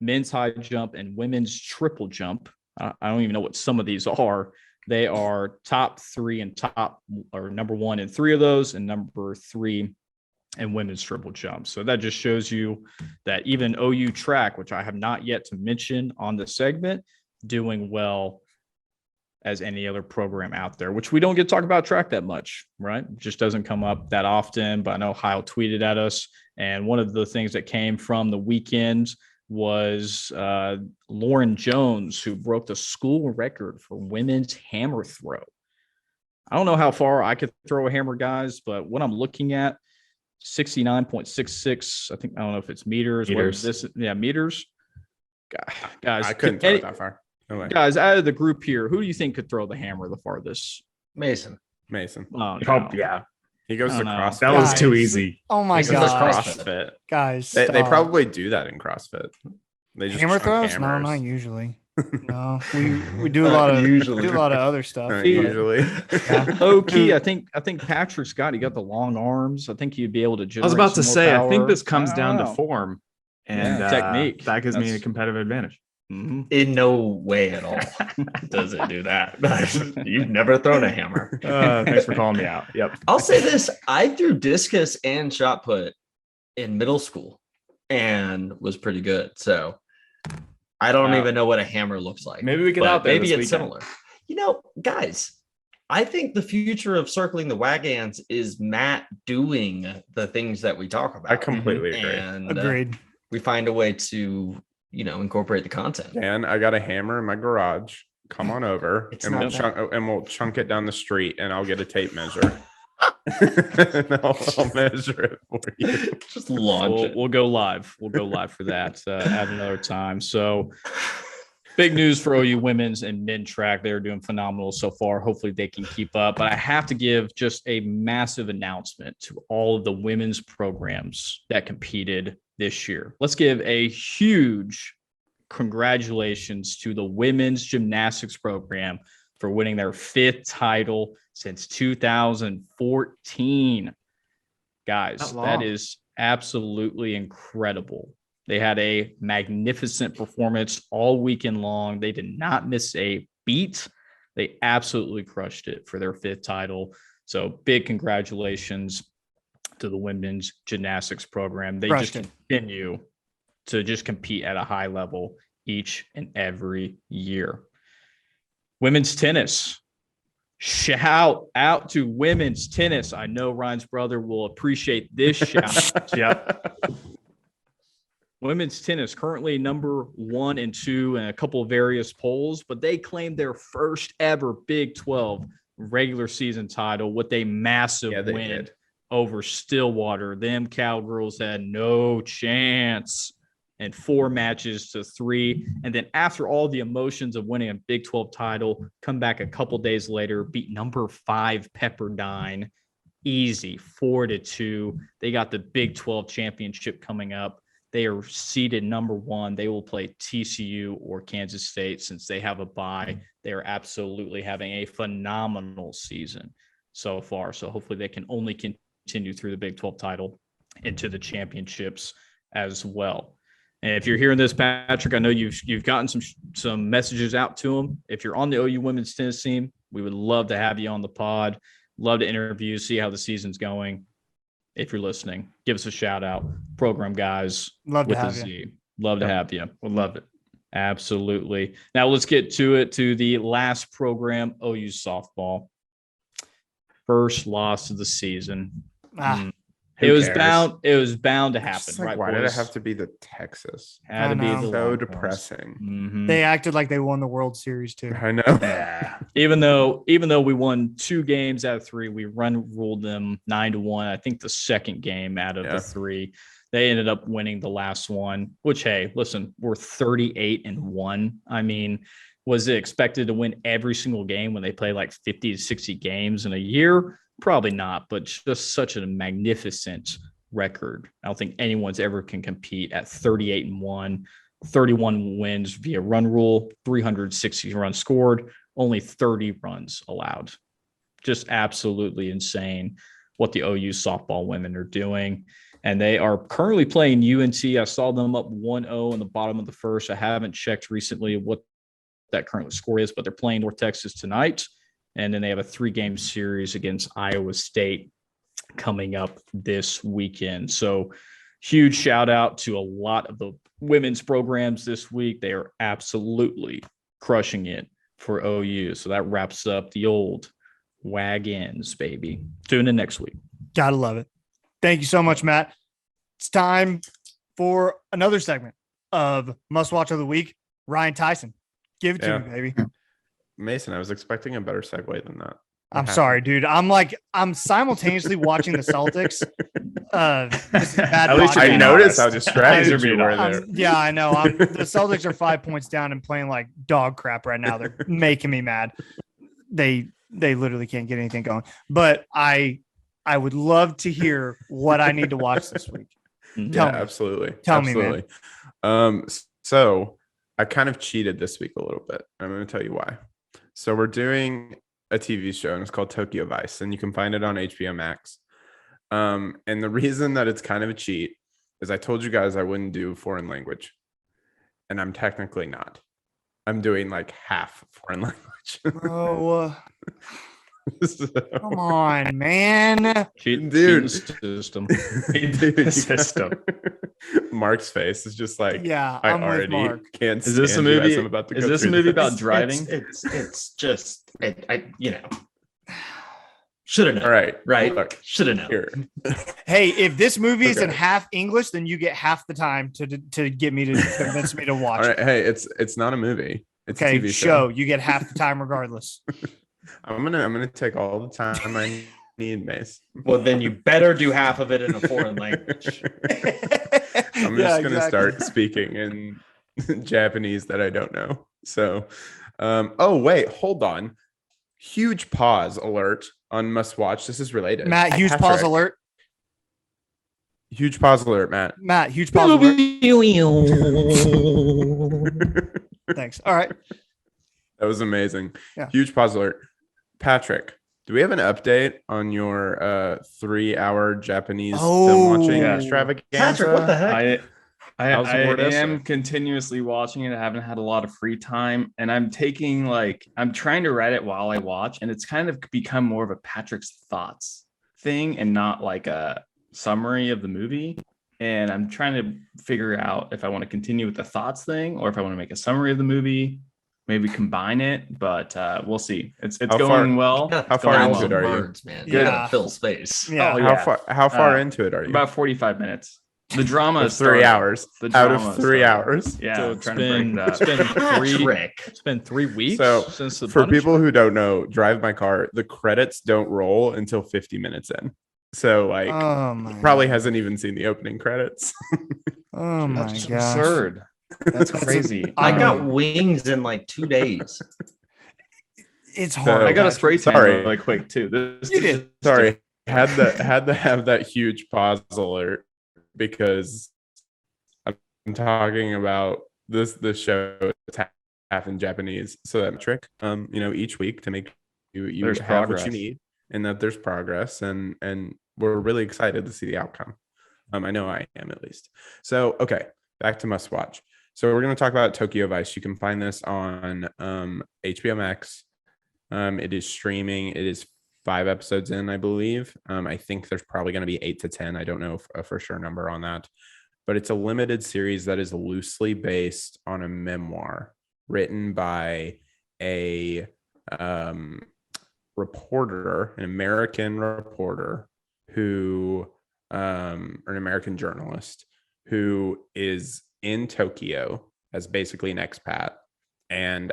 Speaker 6: men's high jump, and women's triple jump, I don't even know what some of these are. They are top 3 and number 1 in 3 of those, and number 3 in women's triple jump. So that just shows you that even OU track, which I have not yet to mention on the segment, doing well as any other program out there, which we don't get to talk about track that much, right? It just doesn't come up that often, but I know Kyle tweeted at us. And one of the things that came from the weekend was Lauren Jones, who broke the school record for women's hammer throw. I don't know how far I could throw a hammer, guys, but what I'm looking at, 69.66. I don't know if it's meters. Meters. Guys,
Speaker 5: I couldn't throw it that far. No way.
Speaker 6: Guys, out of the group here, who do you think could throw the hammer the farthest?
Speaker 1: Mason.
Speaker 6: Oh,
Speaker 8: Oh, yeah.
Speaker 5: He goes to
Speaker 6: no.
Speaker 5: CrossFit.
Speaker 8: That was too easy.
Speaker 4: Oh my
Speaker 5: He goes to
Speaker 4: god,
Speaker 5: CrossFit.
Speaker 4: guys!
Speaker 5: They
Speaker 4: stop.
Speaker 5: probably do that in CrossFit. They just
Speaker 4: hammer
Speaker 5: chunk
Speaker 4: throws? No,
Speaker 5: hammers.
Speaker 4: not usually. No, we do a lot of other stuff.
Speaker 5: Not
Speaker 4: but-
Speaker 5: usually.
Speaker 4: Yeah.
Speaker 6: Low key, I think Patrick's got got the long arms. I think he'd be able to
Speaker 8: I
Speaker 6: generate
Speaker 8: was about to
Speaker 6: some more
Speaker 8: say, I
Speaker 6: power.
Speaker 8: think this comes
Speaker 6: I
Speaker 8: down
Speaker 6: don't
Speaker 8: to
Speaker 6: know.
Speaker 8: form and
Speaker 6: technique.
Speaker 8: That gives me a
Speaker 6: That's-
Speaker 8: competitive advantage.
Speaker 6: Mhm.
Speaker 1: In no way at all does it do that. You've never thrown a hammer.
Speaker 8: Thanks for calling me out. Yep.
Speaker 1: I'll say this. I threw discus and shot put in middle school and was pretty good. So I don't
Speaker 8: Wow.
Speaker 1: even know what a hammer looks like.
Speaker 8: Maybe we get
Speaker 1: but
Speaker 8: out there
Speaker 1: Maybe
Speaker 8: this
Speaker 1: it's
Speaker 8: weekend.
Speaker 1: similar. Guys, I think the future of circling the wagons is Matt doing the things that we talk about.
Speaker 5: I completely agree.
Speaker 1: And
Speaker 4: Agreed.
Speaker 1: we find a way to, incorporate the content.
Speaker 5: Dan, I got a hammer in my garage. Come on over,
Speaker 1: It's
Speaker 5: and
Speaker 1: not
Speaker 5: we'll chunk it down the street, and I'll get a tape measure. And I'll measure it for you.
Speaker 1: Just launch it.
Speaker 6: We'll go live. We'll go live for that at another time. So big news for OU women's and men track. They're doing phenomenal so far. Hopefully they can keep up. But I have to give just a massive announcement to all of the women's programs that competed this year. Let's give a huge congratulations to the women's gymnastics program for winning their 5th title since 2014. Guys, that is absolutely incredible. They had a magnificent performance all weekend long. They did not miss a beat. They absolutely crushed it for their 5th title. So big congratulations to the women's gymnastics program. They
Speaker 4: Crushed
Speaker 6: just
Speaker 4: it.
Speaker 6: continue to just compete at a high level each and every year. Women's tennis. Shout out to women's tennis. I know Ryan's brother will appreciate this shout.
Speaker 8: Yep.
Speaker 6: Women's tennis currently number 1 and 2 in a couple of various polls, but they claimed their first ever Big 12 regular season title with a massive win
Speaker 5: did.
Speaker 6: over Stillwater. Them Cowgirls had no chance in 4 matches to 3. And then after all the emotions of winning a Big 12 title, come back a couple days later, beat number 5 Pepperdine easy 4-2. They got the Big 12 championship coming up. They are seeded number 1. They will play TCU or Kansas State since they have a bye. They are absolutely having a phenomenal season so far. So hopefully they can only continue through the Big 12 title into the championships as well. And if you're hearing this, Patrick, I know you've gotten some messages out to them. If you're on the OU women's tennis team, we would love to have you on the pod. Love to interview, see how the season's going. If you're listening, give us a shout out. Program guys.
Speaker 4: Love to
Speaker 6: with a
Speaker 4: have
Speaker 6: Z.
Speaker 4: you.
Speaker 6: Love to have you.
Speaker 8: Would love it.
Speaker 6: Absolutely. Now let's get to the last program, OU softball. First loss of the season. It was bound. It was bound to happen,
Speaker 5: Just like,
Speaker 6: right?
Speaker 5: why did it
Speaker 6: boys?
Speaker 5: have to be the Texas?
Speaker 6: Had to be
Speaker 4: I
Speaker 6: the
Speaker 4: know.
Speaker 5: So
Speaker 6: Longhorns.
Speaker 5: depressing.
Speaker 6: Mhm.
Speaker 4: They acted like they won the World Series too.
Speaker 5: I know.
Speaker 6: Yeah. Even though we won 2 games out of 3, we ruled them 9-1. I think the second game out of the 3, they ended up winning the last one. Which, hey, listen, we're 38-1. I mean, was it expected to win every single game when they play like 50 to 60 games in a year? Probably not. But just such a magnificent record. I don't think anyone's ever can compete at 38-1. 31 wins via run rule, 360 runs scored, only 30 runs allowed. Just absolutely insane what the OU softball women are doing. And they are currently playing UNC. I saw them up 1-0 in the bottom of the first. I haven't checked recently what that current score is, but they're playing North Texas tonight. And then they have a 3-game series against Iowa State coming up this weekend. So huge shout out to a lot of the women's programs this week. They are absolutely crushing it for OU. So that wraps up the old waganns, baby. Tune in next week.
Speaker 4: Gotta love it. Thank you so much, Matt. It's time for another segment of Must Watch of the Week. Ryan Tyson, give it to me, baby.
Speaker 5: Mason, I was expecting a better segue than that.
Speaker 4: I'm sorry, dude. I'm simultaneously watching the Celtics. This is bad.
Speaker 8: At least
Speaker 5: I noticed how distracted you were there.
Speaker 4: Yeah, I know. The Celtics are 5 points down and playing like dog crap right now. They're making me mad. They literally can't get anything going. But I would love to hear what I need to watch this week. Tell me.
Speaker 5: Absolutely.
Speaker 4: Tell me, man.
Speaker 5: So I kind of cheated this week a little bit. I'm going to tell you why. So we're doing a TV show and it's called Tokyo Vice, and you can find it on HBO Max. And the reason that it's kind of a cheat is I told you guys I wouldn't do foreign language, and I'm technically not. I'm doing like half foreign language.
Speaker 4: Bro,
Speaker 5: So-
Speaker 4: come on, man.
Speaker 5: Dude.
Speaker 6: System.
Speaker 8: System.
Speaker 5: Mark's face is just like,
Speaker 4: Yeah,
Speaker 5: I
Speaker 4: I'm with
Speaker 5: already
Speaker 4: Mark.
Speaker 5: can't.
Speaker 8: Is this a
Speaker 5: stand you as
Speaker 8: movie?
Speaker 5: I'm about to
Speaker 8: Is
Speaker 5: go
Speaker 8: this a
Speaker 5: through
Speaker 8: movie about
Speaker 5: this.
Speaker 8: driving?
Speaker 1: It's just I should have known.
Speaker 5: All right,
Speaker 1: Right?
Speaker 5: Look,
Speaker 1: Should have known.
Speaker 5: here.
Speaker 4: Hey, if this movie is in
Speaker 5: Okay.
Speaker 4: half English, then you get half the time to get me to convince me to watch
Speaker 5: All
Speaker 4: it.
Speaker 5: right, hey, it's not a movie. It's
Speaker 4: Okay,
Speaker 5: a TV
Speaker 4: show. You get half the time regardless.
Speaker 5: I'm gonna take all the time I need, Mace.
Speaker 1: Well, then you better do half of it in a foreign language.
Speaker 5: I'm just gonna start speaking in Japanese that I don't know. So, oh wait, hold on. Huge pause alert on must watch. This is related.
Speaker 4: Matt, huge pause
Speaker 5: Patrick,
Speaker 4: alert.
Speaker 5: Huge pause alert, Matt.
Speaker 4: Matt, huge pause alert. Thanks. All right.
Speaker 5: That was amazing.
Speaker 4: Yeah.
Speaker 5: Huge pause alert. Patrick, do we have an update on your 3-hour Japanese film watching
Speaker 4: Oh.
Speaker 5: extravaganza?
Speaker 1: Patrick, what the heck?
Speaker 8: I
Speaker 6: How's the word essay?
Speaker 8: am continuously watching it. I haven't had a lot of free time, and I'm trying to write it while I watch, and it's kind of become more of a Patrick's thoughts thing and not like a summary of the movie. And I'm trying to figure out if I want to continue with the thoughts thing or if I want to make a summary of the movie, maybe combine it, but we'll see. It's
Speaker 5: How
Speaker 8: going
Speaker 5: far-
Speaker 8: well.
Speaker 1: Got
Speaker 5: How far into
Speaker 1: 1,000
Speaker 5: it are you?
Speaker 1: words, man.
Speaker 4: Yeah.
Speaker 1: You gotta fill space.
Speaker 4: Yeah.
Speaker 8: Oh,
Speaker 5: How
Speaker 8: yeah.
Speaker 5: How far
Speaker 8: Uh,
Speaker 5: into it are you?
Speaker 8: About 45 minutes. The drama
Speaker 5: Of
Speaker 8: is
Speaker 5: 3
Speaker 8: started.
Speaker 5: hours.
Speaker 8: The
Speaker 5: Out
Speaker 8: drama
Speaker 5: of 3
Speaker 8: started.
Speaker 5: hours.
Speaker 8: Yeah,
Speaker 6: So
Speaker 8: I'm trying to break that.
Speaker 6: it's been
Speaker 1: Patrick.
Speaker 6: It's been 3 weeks
Speaker 5: So,
Speaker 6: since the
Speaker 5: For people
Speaker 6: punishment.
Speaker 5: who don't know, Drive My Car, the credits don't roll until 50 minutes in. So like
Speaker 4: Oh my.
Speaker 5: probably hasn't even seen the opening credits.
Speaker 4: Oh my
Speaker 8: That's
Speaker 4: gosh.
Speaker 8: absurd. That's crazy.
Speaker 1: I got
Speaker 4: Um,
Speaker 1: wings in like 2 days.
Speaker 4: It's hard.
Speaker 5: So-
Speaker 8: I got a
Speaker 4: Patrick.
Speaker 8: spray tan
Speaker 5: Sorry.
Speaker 8: really quick too. This
Speaker 4: You
Speaker 8: is
Speaker 4: did.
Speaker 5: Sorry. Had to have that huge pause alert because I'm talking about this show it's half in Japanese. So that trick each week to make you
Speaker 8: There's
Speaker 5: have
Speaker 8: progress.
Speaker 5: what you need and that there's progress and we're really excited to see the outcome. I know I am at least. So okay, back to must watch. So we're going to talk about Tokyo Vice. You can find this on HBO Max. It is streaming. It is 5 episodes in, I believe. I think there's probably going to be 8 to 10. I don't know a for sure number on that, but it's a limited series that is loosely based on a memoir written by a reporter, an American reporter who or an American journalist who is in Tokyo as basically an expat and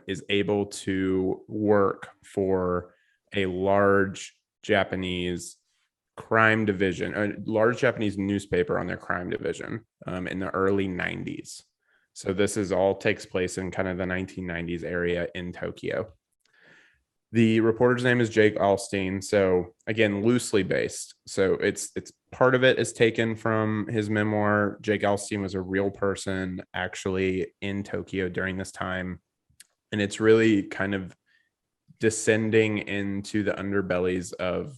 Speaker 5: is able to work for a large Japanese crime division, a large Japanese newspaper on their crime division in the early 90s. So this is all takes place in kind of the 1990s area in Tokyo. The reporter's name is Jake Alstein. So again, loosely based. So it's part of it is taken from his memoir. Jake Alstein was a real person actually in Tokyo during this time. And it's really kind of descending into the underbellies of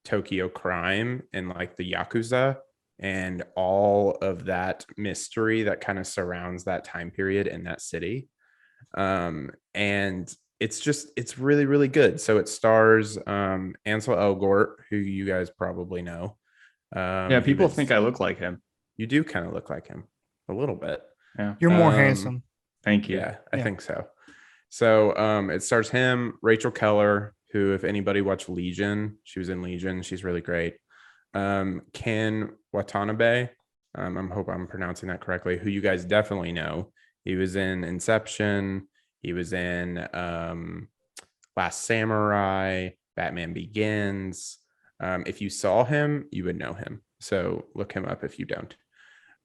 Speaker 5: Tokyo crime and like the Yakuza and all of that mystery that kind of surrounds that time period in that city. And it's really, really good. So it stars Ansel Elgort, who you guys probably know.
Speaker 8: Yeah, people think I look like him.
Speaker 5: You do kind of look like him a little bit.
Speaker 8: Yeah.
Speaker 4: You're more handsome.
Speaker 8: Thank you.
Speaker 5: Yeah, I think so. So it stars him, Rachel Keller, who, if anybody watched Legion, she was in Legion. She's really great. Ken Watanabe, I hope I'm pronouncing that correctly, who you guys definitely know. He was in Inception. He was in Last Samurai, Batman Begins. If you saw him, you would know him. So look him up if you don't.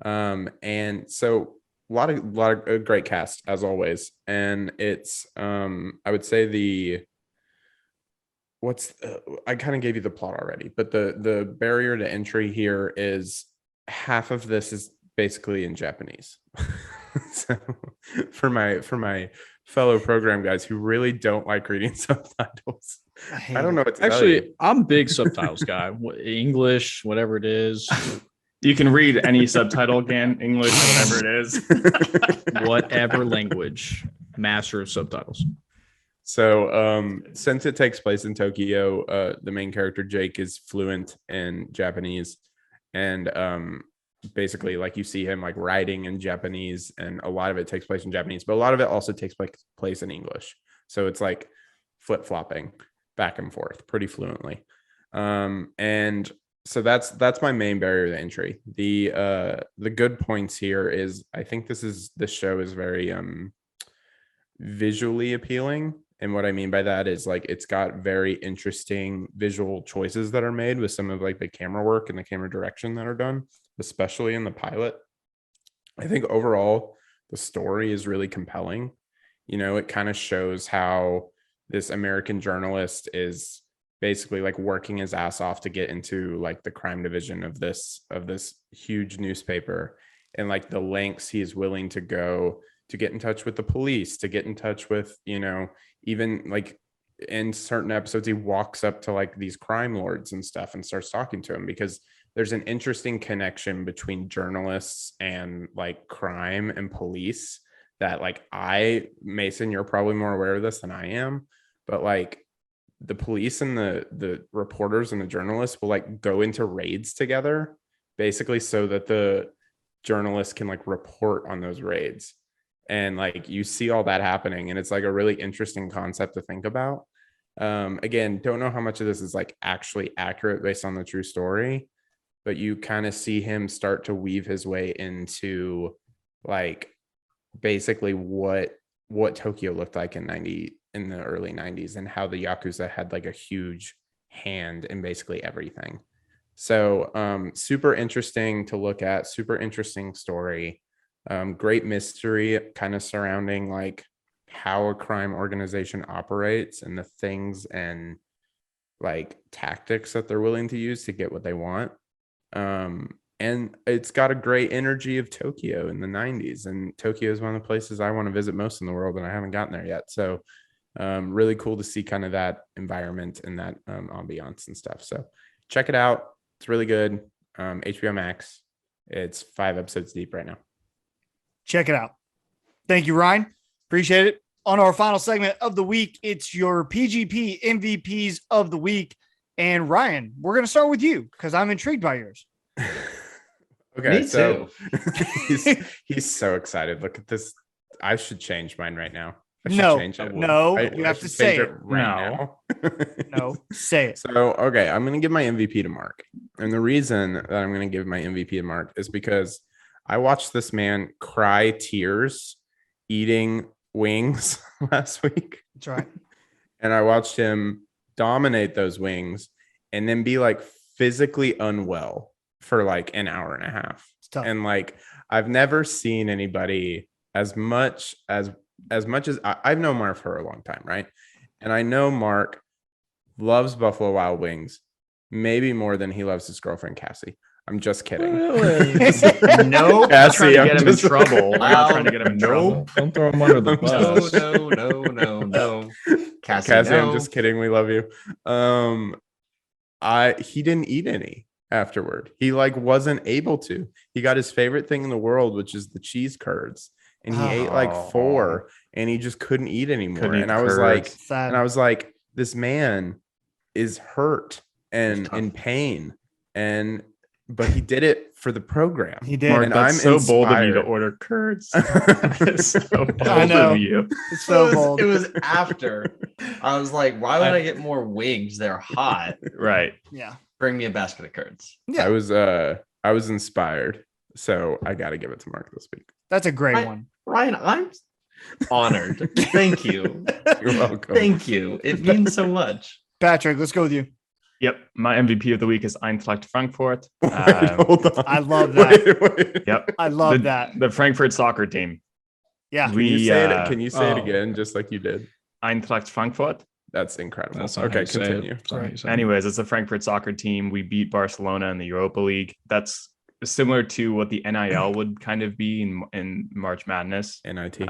Speaker 5: And so a lot of great cast as always. And it's I would say I kind of gave you the plot already, but the barrier to entry here is half of this is basically in Japanese. So for my fellow program guys who really don't like reading subtitles, I don't know what to tell you.
Speaker 6: I'm a big subtitles guy. English, whatever it is.
Speaker 8: You can read any subtitle again, English, whatever it is.
Speaker 6: Whatever language. Master of subtitles.
Speaker 5: So since it takes place in Tokyo, the main character Jake is fluent in Japanese, and basically like you see him like writing in Japanese, and a lot of it takes place in Japanese, but a lot of it also takes place in English. So it's like flip-flopping back and forth pretty fluently. And so that's my main barrier to entry. The good points here is I think this show is very visually appealing. And what I mean by that is like it's got very interesting visual choices that are made with some of like the camera work and the camera direction that are done, especially in the pilot. I think overall the story is really compelling. You know, it kind of shows how this American journalist is basically like working his ass off to get into like the crime division of this huge newspaper, and like the lengths he is willing to go to get in touch with the police, to get in touch with, you know, even like in certain episodes, he walks up to like these crime lords and stuff and starts talking to them, because there's an interesting connection between journalists and like crime and police that like Mason, you're probably more aware of this than I am, but like the police and the reporters and the journalists will like go into raids together, basically so that the journalists can like report on those raids. And like you see all that happening, and it's like a really interesting concept to think about. Again, don't know how much of this is like actually accurate based on the true story, but you kind of see him start to weave his way into like basically what Tokyo looked like in the early 90s, and how the Yakuza had like a huge hand in basically everything. So super interesting to look at, super interesting story. Great mystery kind of surrounding like how a crime organization operates and the things and like tactics that they're willing to use to get what they want. And it's got a great energy of Tokyo in the 90s, and Tokyo is one of the places I want to visit most in the world, and I haven't gotten there yet. So really cool to see kind of that environment and that ambiance and stuff. So check it out. It's really good. HBO Max. It's 5 episodes deep right now.
Speaker 4: Check it out. Thank you, Ryan. Appreciate it. On our final segment of the week, it's your PGP MVPs of the week. And Ryan, we're going to start with you because I'm intrigued by yours.
Speaker 5: Okay,
Speaker 1: Me
Speaker 5: so he's so excited. Look at this. I should change mine right now.
Speaker 4: You have to say it
Speaker 5: right now.
Speaker 4: No, say it.
Speaker 5: So, okay, I'm going to give my MVP to Mark. And the reason that I'm going to give my MVP to Mark is because I watched this man cry tears eating wings last week.
Speaker 4: That's right.
Speaker 5: And I watched him dominate those wings and then be like physically unwell for like an hour and a half.
Speaker 4: It's tough.
Speaker 5: And like, I've never seen anybody as much as I've known Mark for a long time, right? And I know Mark loves Buffalo Wild Wings maybe more than he loves his girlfriend Cassie. I'm just kidding.
Speaker 1: No,
Speaker 5: Cassie,
Speaker 6: Trying to
Speaker 5: I'm
Speaker 6: get him in trouble. We're not trying to get him in trouble.
Speaker 5: Nope.
Speaker 6: Don't throw him under the
Speaker 5: I'm
Speaker 6: bus.
Speaker 1: No. Cassie,
Speaker 5: Cassie,
Speaker 1: no.
Speaker 5: I'm just kidding. We love you. He didn't eat any afterward. He like wasn't able to. He got his favorite thing in the world, which is the cheese curds, and he ate like 4, and he just couldn't eat anymore. And I was like, this man is hurt and in pain, but he did it for the program.
Speaker 4: He did.
Speaker 8: Mark,
Speaker 5: And
Speaker 8: that's
Speaker 5: I'm
Speaker 8: so bold of you to
Speaker 5: inspired.
Speaker 8: order curds. That's so bold
Speaker 4: I know.
Speaker 8: of you.
Speaker 4: It's so bold.
Speaker 1: It was after. I was like, why would I get more wings? They're hot.
Speaker 8: Right.
Speaker 4: Yeah.
Speaker 1: Bring me a basket of curds.
Speaker 4: Yeah.
Speaker 5: I was inspired, so I got to give it to Mark this week.
Speaker 4: That's a great one.
Speaker 1: Ryan, I'm honored. Thank you.
Speaker 5: You're welcome.
Speaker 1: Thank you. It means so much.
Speaker 4: Patrick, let's go with you.
Speaker 8: Yep. My MVP of the week is Eintracht Frankfurt.
Speaker 5: Hold on.
Speaker 4: I love that.
Speaker 5: Wait.
Speaker 8: Yep.
Speaker 4: I love that.
Speaker 8: The Frankfurt soccer team.
Speaker 4: Yeah.
Speaker 5: Can you say it? Can you say it
Speaker 6: oh.
Speaker 5: again, just like you did?
Speaker 8: Eintracht Frankfurt.
Speaker 5: That's incredible.
Speaker 6: That's not how
Speaker 5: Okay,
Speaker 6: you say it.
Speaker 5: continue.
Speaker 6: That's not how you say it.
Speaker 8: Anyways, it's a Frankfurt soccer team. We beat Barcelona in the Europa League. That's similar to what the NIL would kind of be in March Madness.
Speaker 5: NIT.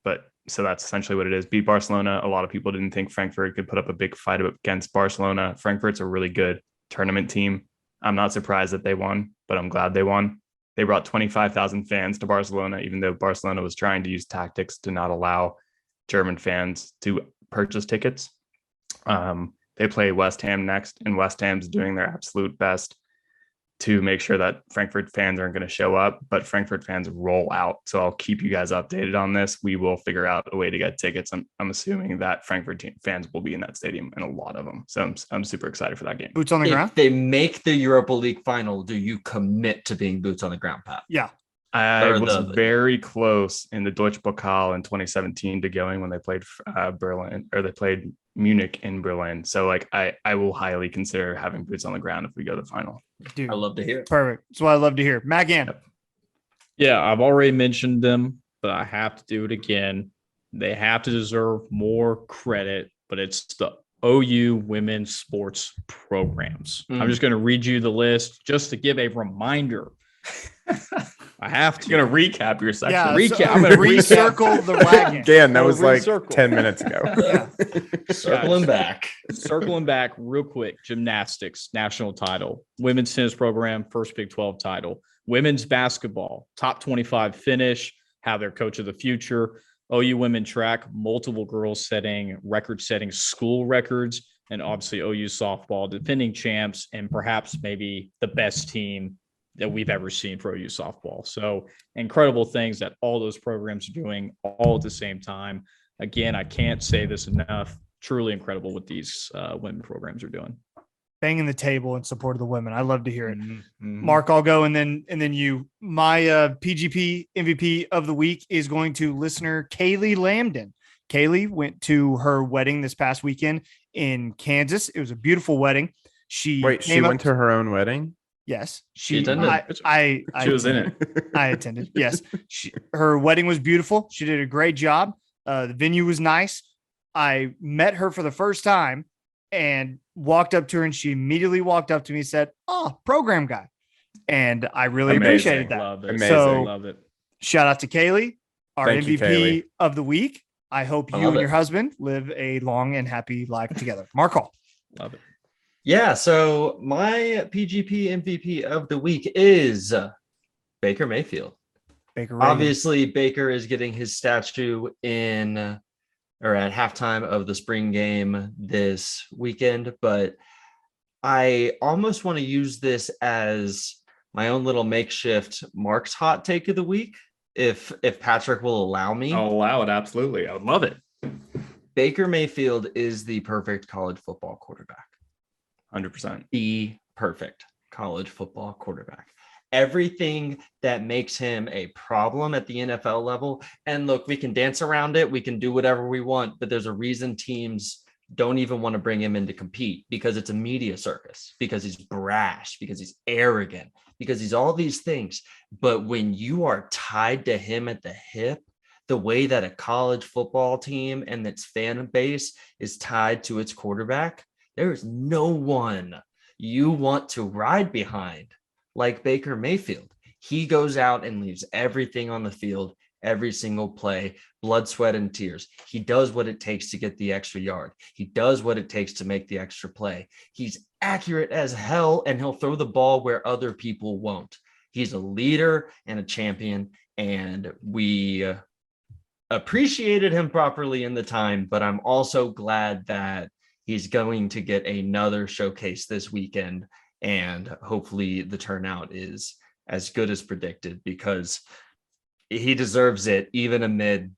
Speaker 8: But so that's essentially what it is. Beat Barcelona. A lot of people didn't think Frankfurt could put up a big fight against Barcelona. Frankfurt's a really good tournament team. I'm not surprised that they won, but I'm glad they won. They brought 25,000 fans to Barcelona, even though Barcelona was trying to use tactics to not allow German fans to purchase tickets. They play West Ham next, and West Ham's doing their absolute best to make sure that Frankfurt fans aren't going to show up, but Frankfurt fans roll out. So I'll keep you guys updated on this. We will figure out a way to get tickets. I'm assuming that Frankfurt fans will be in that stadium, and a lot of them. So I'm super excited for that game.
Speaker 4: Boots on the ground?
Speaker 1: If they make the Europa League final, do you commit to being boots on the ground, Pat?
Speaker 4: Yeah.
Speaker 8: I was very close in the Deutsche Pokal in 2017 to going when they played Berlin, or they played Munich in Berlin. So like I will highly consider having boots on the ground if we go to the final.
Speaker 4: Dude,
Speaker 1: I love to hear it.
Speaker 4: perfect. That's what I love to hear. Magan.
Speaker 6: Yeah, I've already mentioned them, but I have to do it again. They have to deserve more credit, but it's the OU women's sports programs. I'm just going to read you the list just to give a reminder. I have to.
Speaker 8: You're going to recap your section.
Speaker 4: Yeah,
Speaker 6: Recap.
Speaker 4: so
Speaker 6: I'm gonna
Speaker 4: recircle the wagon.
Speaker 5: Dan, that was like
Speaker 6: recircle.
Speaker 5: 10 minutes ago.
Speaker 4: Yeah.
Speaker 1: Circling back.
Speaker 6: Circling back real quick, gymnastics, national title, women's tennis program, first Big 12 title, women's basketball, top 25 finish, have their coach of the future, OU women track, multiple girls setting record-setting school records, and obviously OU softball, defending champs, and perhaps maybe the best team that we've ever seen for OU softball. So incredible things that all those programs are doing all at the same time. Again, I can't say this enough. Truly incredible what these women programs are doing.
Speaker 4: Banging the table in support of the women. I love to hear it.
Speaker 6: Mm-hmm.
Speaker 4: Mark, I'll go and then you. My PGP MVP of the week is going to listener Kaylee Lambden. Kaylee went to her wedding this past weekend in Kansas. It was a beautiful wedding. She
Speaker 5: Wait, she went to her own wedding?
Speaker 4: Yes,
Speaker 1: She attended.
Speaker 4: I
Speaker 6: She was in it.
Speaker 4: I attended. Yes, her wedding was beautiful. She did a great job. The venue was nice. I met her for the first time and walked up to her, and she immediately walked up to me and said, "Oh, program guy," and I really appreciated that.
Speaker 6: Love it.
Speaker 5: Amazing.
Speaker 4: So,
Speaker 6: Love it.
Speaker 4: shout out to Kaylee, our
Speaker 5: Thank you,
Speaker 4: MVP
Speaker 5: Kaylee.
Speaker 4: of the week. I hope
Speaker 1: I
Speaker 4: you
Speaker 1: love
Speaker 4: and
Speaker 1: it.
Speaker 4: your husband live a long and happy life together. Mark Hall.
Speaker 6: Love it.
Speaker 1: Yeah, so my PGP MVP of the week is Baker Mayfield.
Speaker 4: Baker Reagan.
Speaker 1: Obviously, Baker is getting his statue in or at halftime of the spring game this weekend, but I almost want to use this as my own little makeshift Mark's hot take of the week, if Patrick will allow me.
Speaker 8: I'll allow it. Absolutely. I would love it.
Speaker 1: Baker Mayfield is the perfect college football quarterback.
Speaker 8: 100%.
Speaker 1: The perfect college football quarterback. Everything that makes him a problem at the NFL level. And look, we can dance around it. We can do whatever we want, but there's a reason teams don't even want to bring him in to compete, because it's a media circus, because he's brash, because he's arrogant, because he's all these things. But when you are tied to him at the hip, the way that a college football team and its fan base is tied to its quarterback, there is no one you want to ride behind like Baker Mayfield. He goes out and leaves everything on the field, every single play, blood, sweat, and tears. He does what it takes to get the extra yard. He does what it takes to make the extra play. He's accurate as hell, and he'll throw the ball where other people won't. He's a leader and a champion, and we appreciated him properly in the time, but I'm also glad that he's going to get another showcase this weekend, and hopefully the turnout is as good as predicted, because he deserves it, even amid,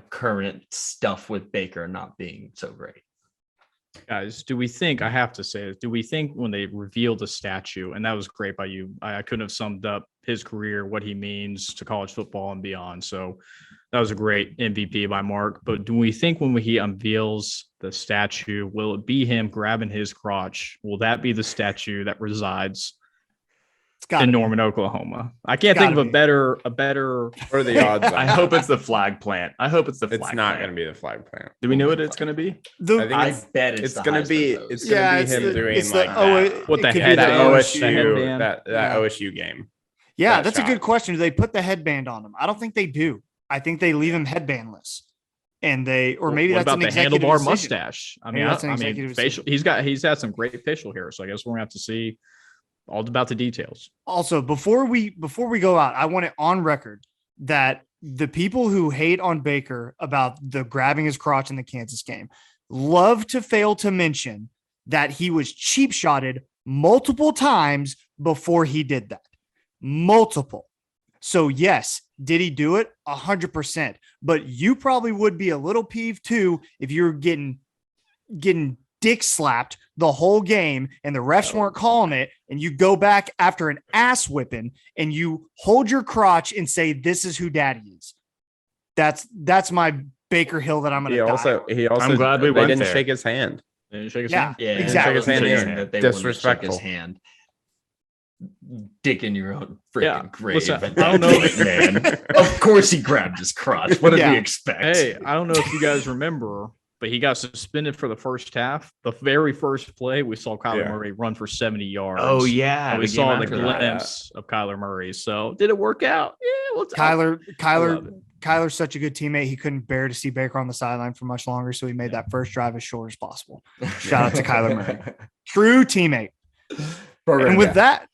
Speaker 1: current stuff with Baker not being so great.
Speaker 6: Guys, do we think, I have to say this, do we think when they revealed the statue, and that was great by you, I couldn't have summed up his career, what he means to college football and beyond. So that was a great MVP by Mark. But do we think when he unveils the statue, will it be him grabbing his crotch? Will that be the statue that resides in Norman, Oklahoma? I can't think of a better.
Speaker 5: What are the odds?
Speaker 8: I hope it's the flag plant.
Speaker 5: It's not going to be the flag plant.
Speaker 8: Do we know what it's going to be?
Speaker 1: I bet it's
Speaker 5: going to be. It's going to be him doing
Speaker 6: what the head
Speaker 5: that
Speaker 6: OSU
Speaker 5: that OSU game.
Speaker 4: Yeah, that's a good question. Do they put the headband on him? I don't think they do. I think they leave him headbandless, and maybe
Speaker 6: what
Speaker 4: that's
Speaker 6: about
Speaker 4: an
Speaker 6: the
Speaker 4: executive
Speaker 6: handlebar
Speaker 4: decision.
Speaker 6: mustache? I mean, facial. He's had some great facial hair, so I guess we're gonna have to see all about the details.
Speaker 4: Also, before we go out, I want it on record that the people who hate on Baker about the grabbing his crotch in the Kansas game love to fail to mention that he was cheap shotted multiple times before he did that. Multiple. So yes, did he do it? 100%. But you probably would be a little peeved too if you're getting dick slapped the whole game and the refs weren't calling it, and you go back after an ass whipping and you hold your crotch and say, "This is who daddy is." That's my Baker Hill that I'm going to die.
Speaker 5: He also.
Speaker 8: I'm glad we went
Speaker 5: didn't
Speaker 8: there.
Speaker 5: shake his hand.
Speaker 6: They didn't shake his
Speaker 4: Yeah,
Speaker 6: hand.
Speaker 1: Yeah,
Speaker 4: exactly.
Speaker 1: That they
Speaker 5: Disrespectful.
Speaker 1: Shake his hand. Dick in your own freaking grave.
Speaker 6: Listen, I don't know,
Speaker 1: man. Of course he grabbed his crotch. What did we expect?
Speaker 6: Hey, I don't know if you guys remember, but he got suspended for the first half. The very first play, we saw Kyler Murray run for 70 yards.
Speaker 1: Oh, yeah.
Speaker 6: And we saw the glimpse of Kyler Murray. So did it work out? Yeah.
Speaker 4: Kyler's such a good teammate. He couldn't bear to see Baker on the sideline for much longer, so he made that first drive as short as possible. Shout out to Kyler Murray. True teammate. With that,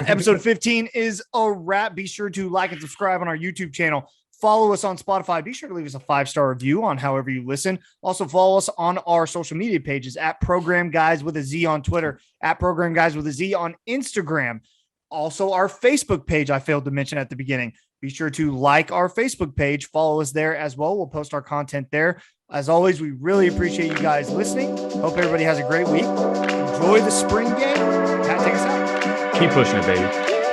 Speaker 4: episode 15 is a wrap. Be sure to like and subscribe on our YouTube channel. Follow us on Spotify. Be sure to leave us a 5-star review on however you listen. Also follow us on our social media pages at Program Guys with a Z on Twitter, at Program Guys with a Z on Instagram. Also our Facebook page I failed to mention at the beginning. Be sure to like our Facebook page. Follow us there as well. We'll post our content there. As always, we really appreciate you guys listening. Hope everybody has a great week. Enjoy the spring game. Pat, take us out.
Speaker 8: Keep pushing it, baby.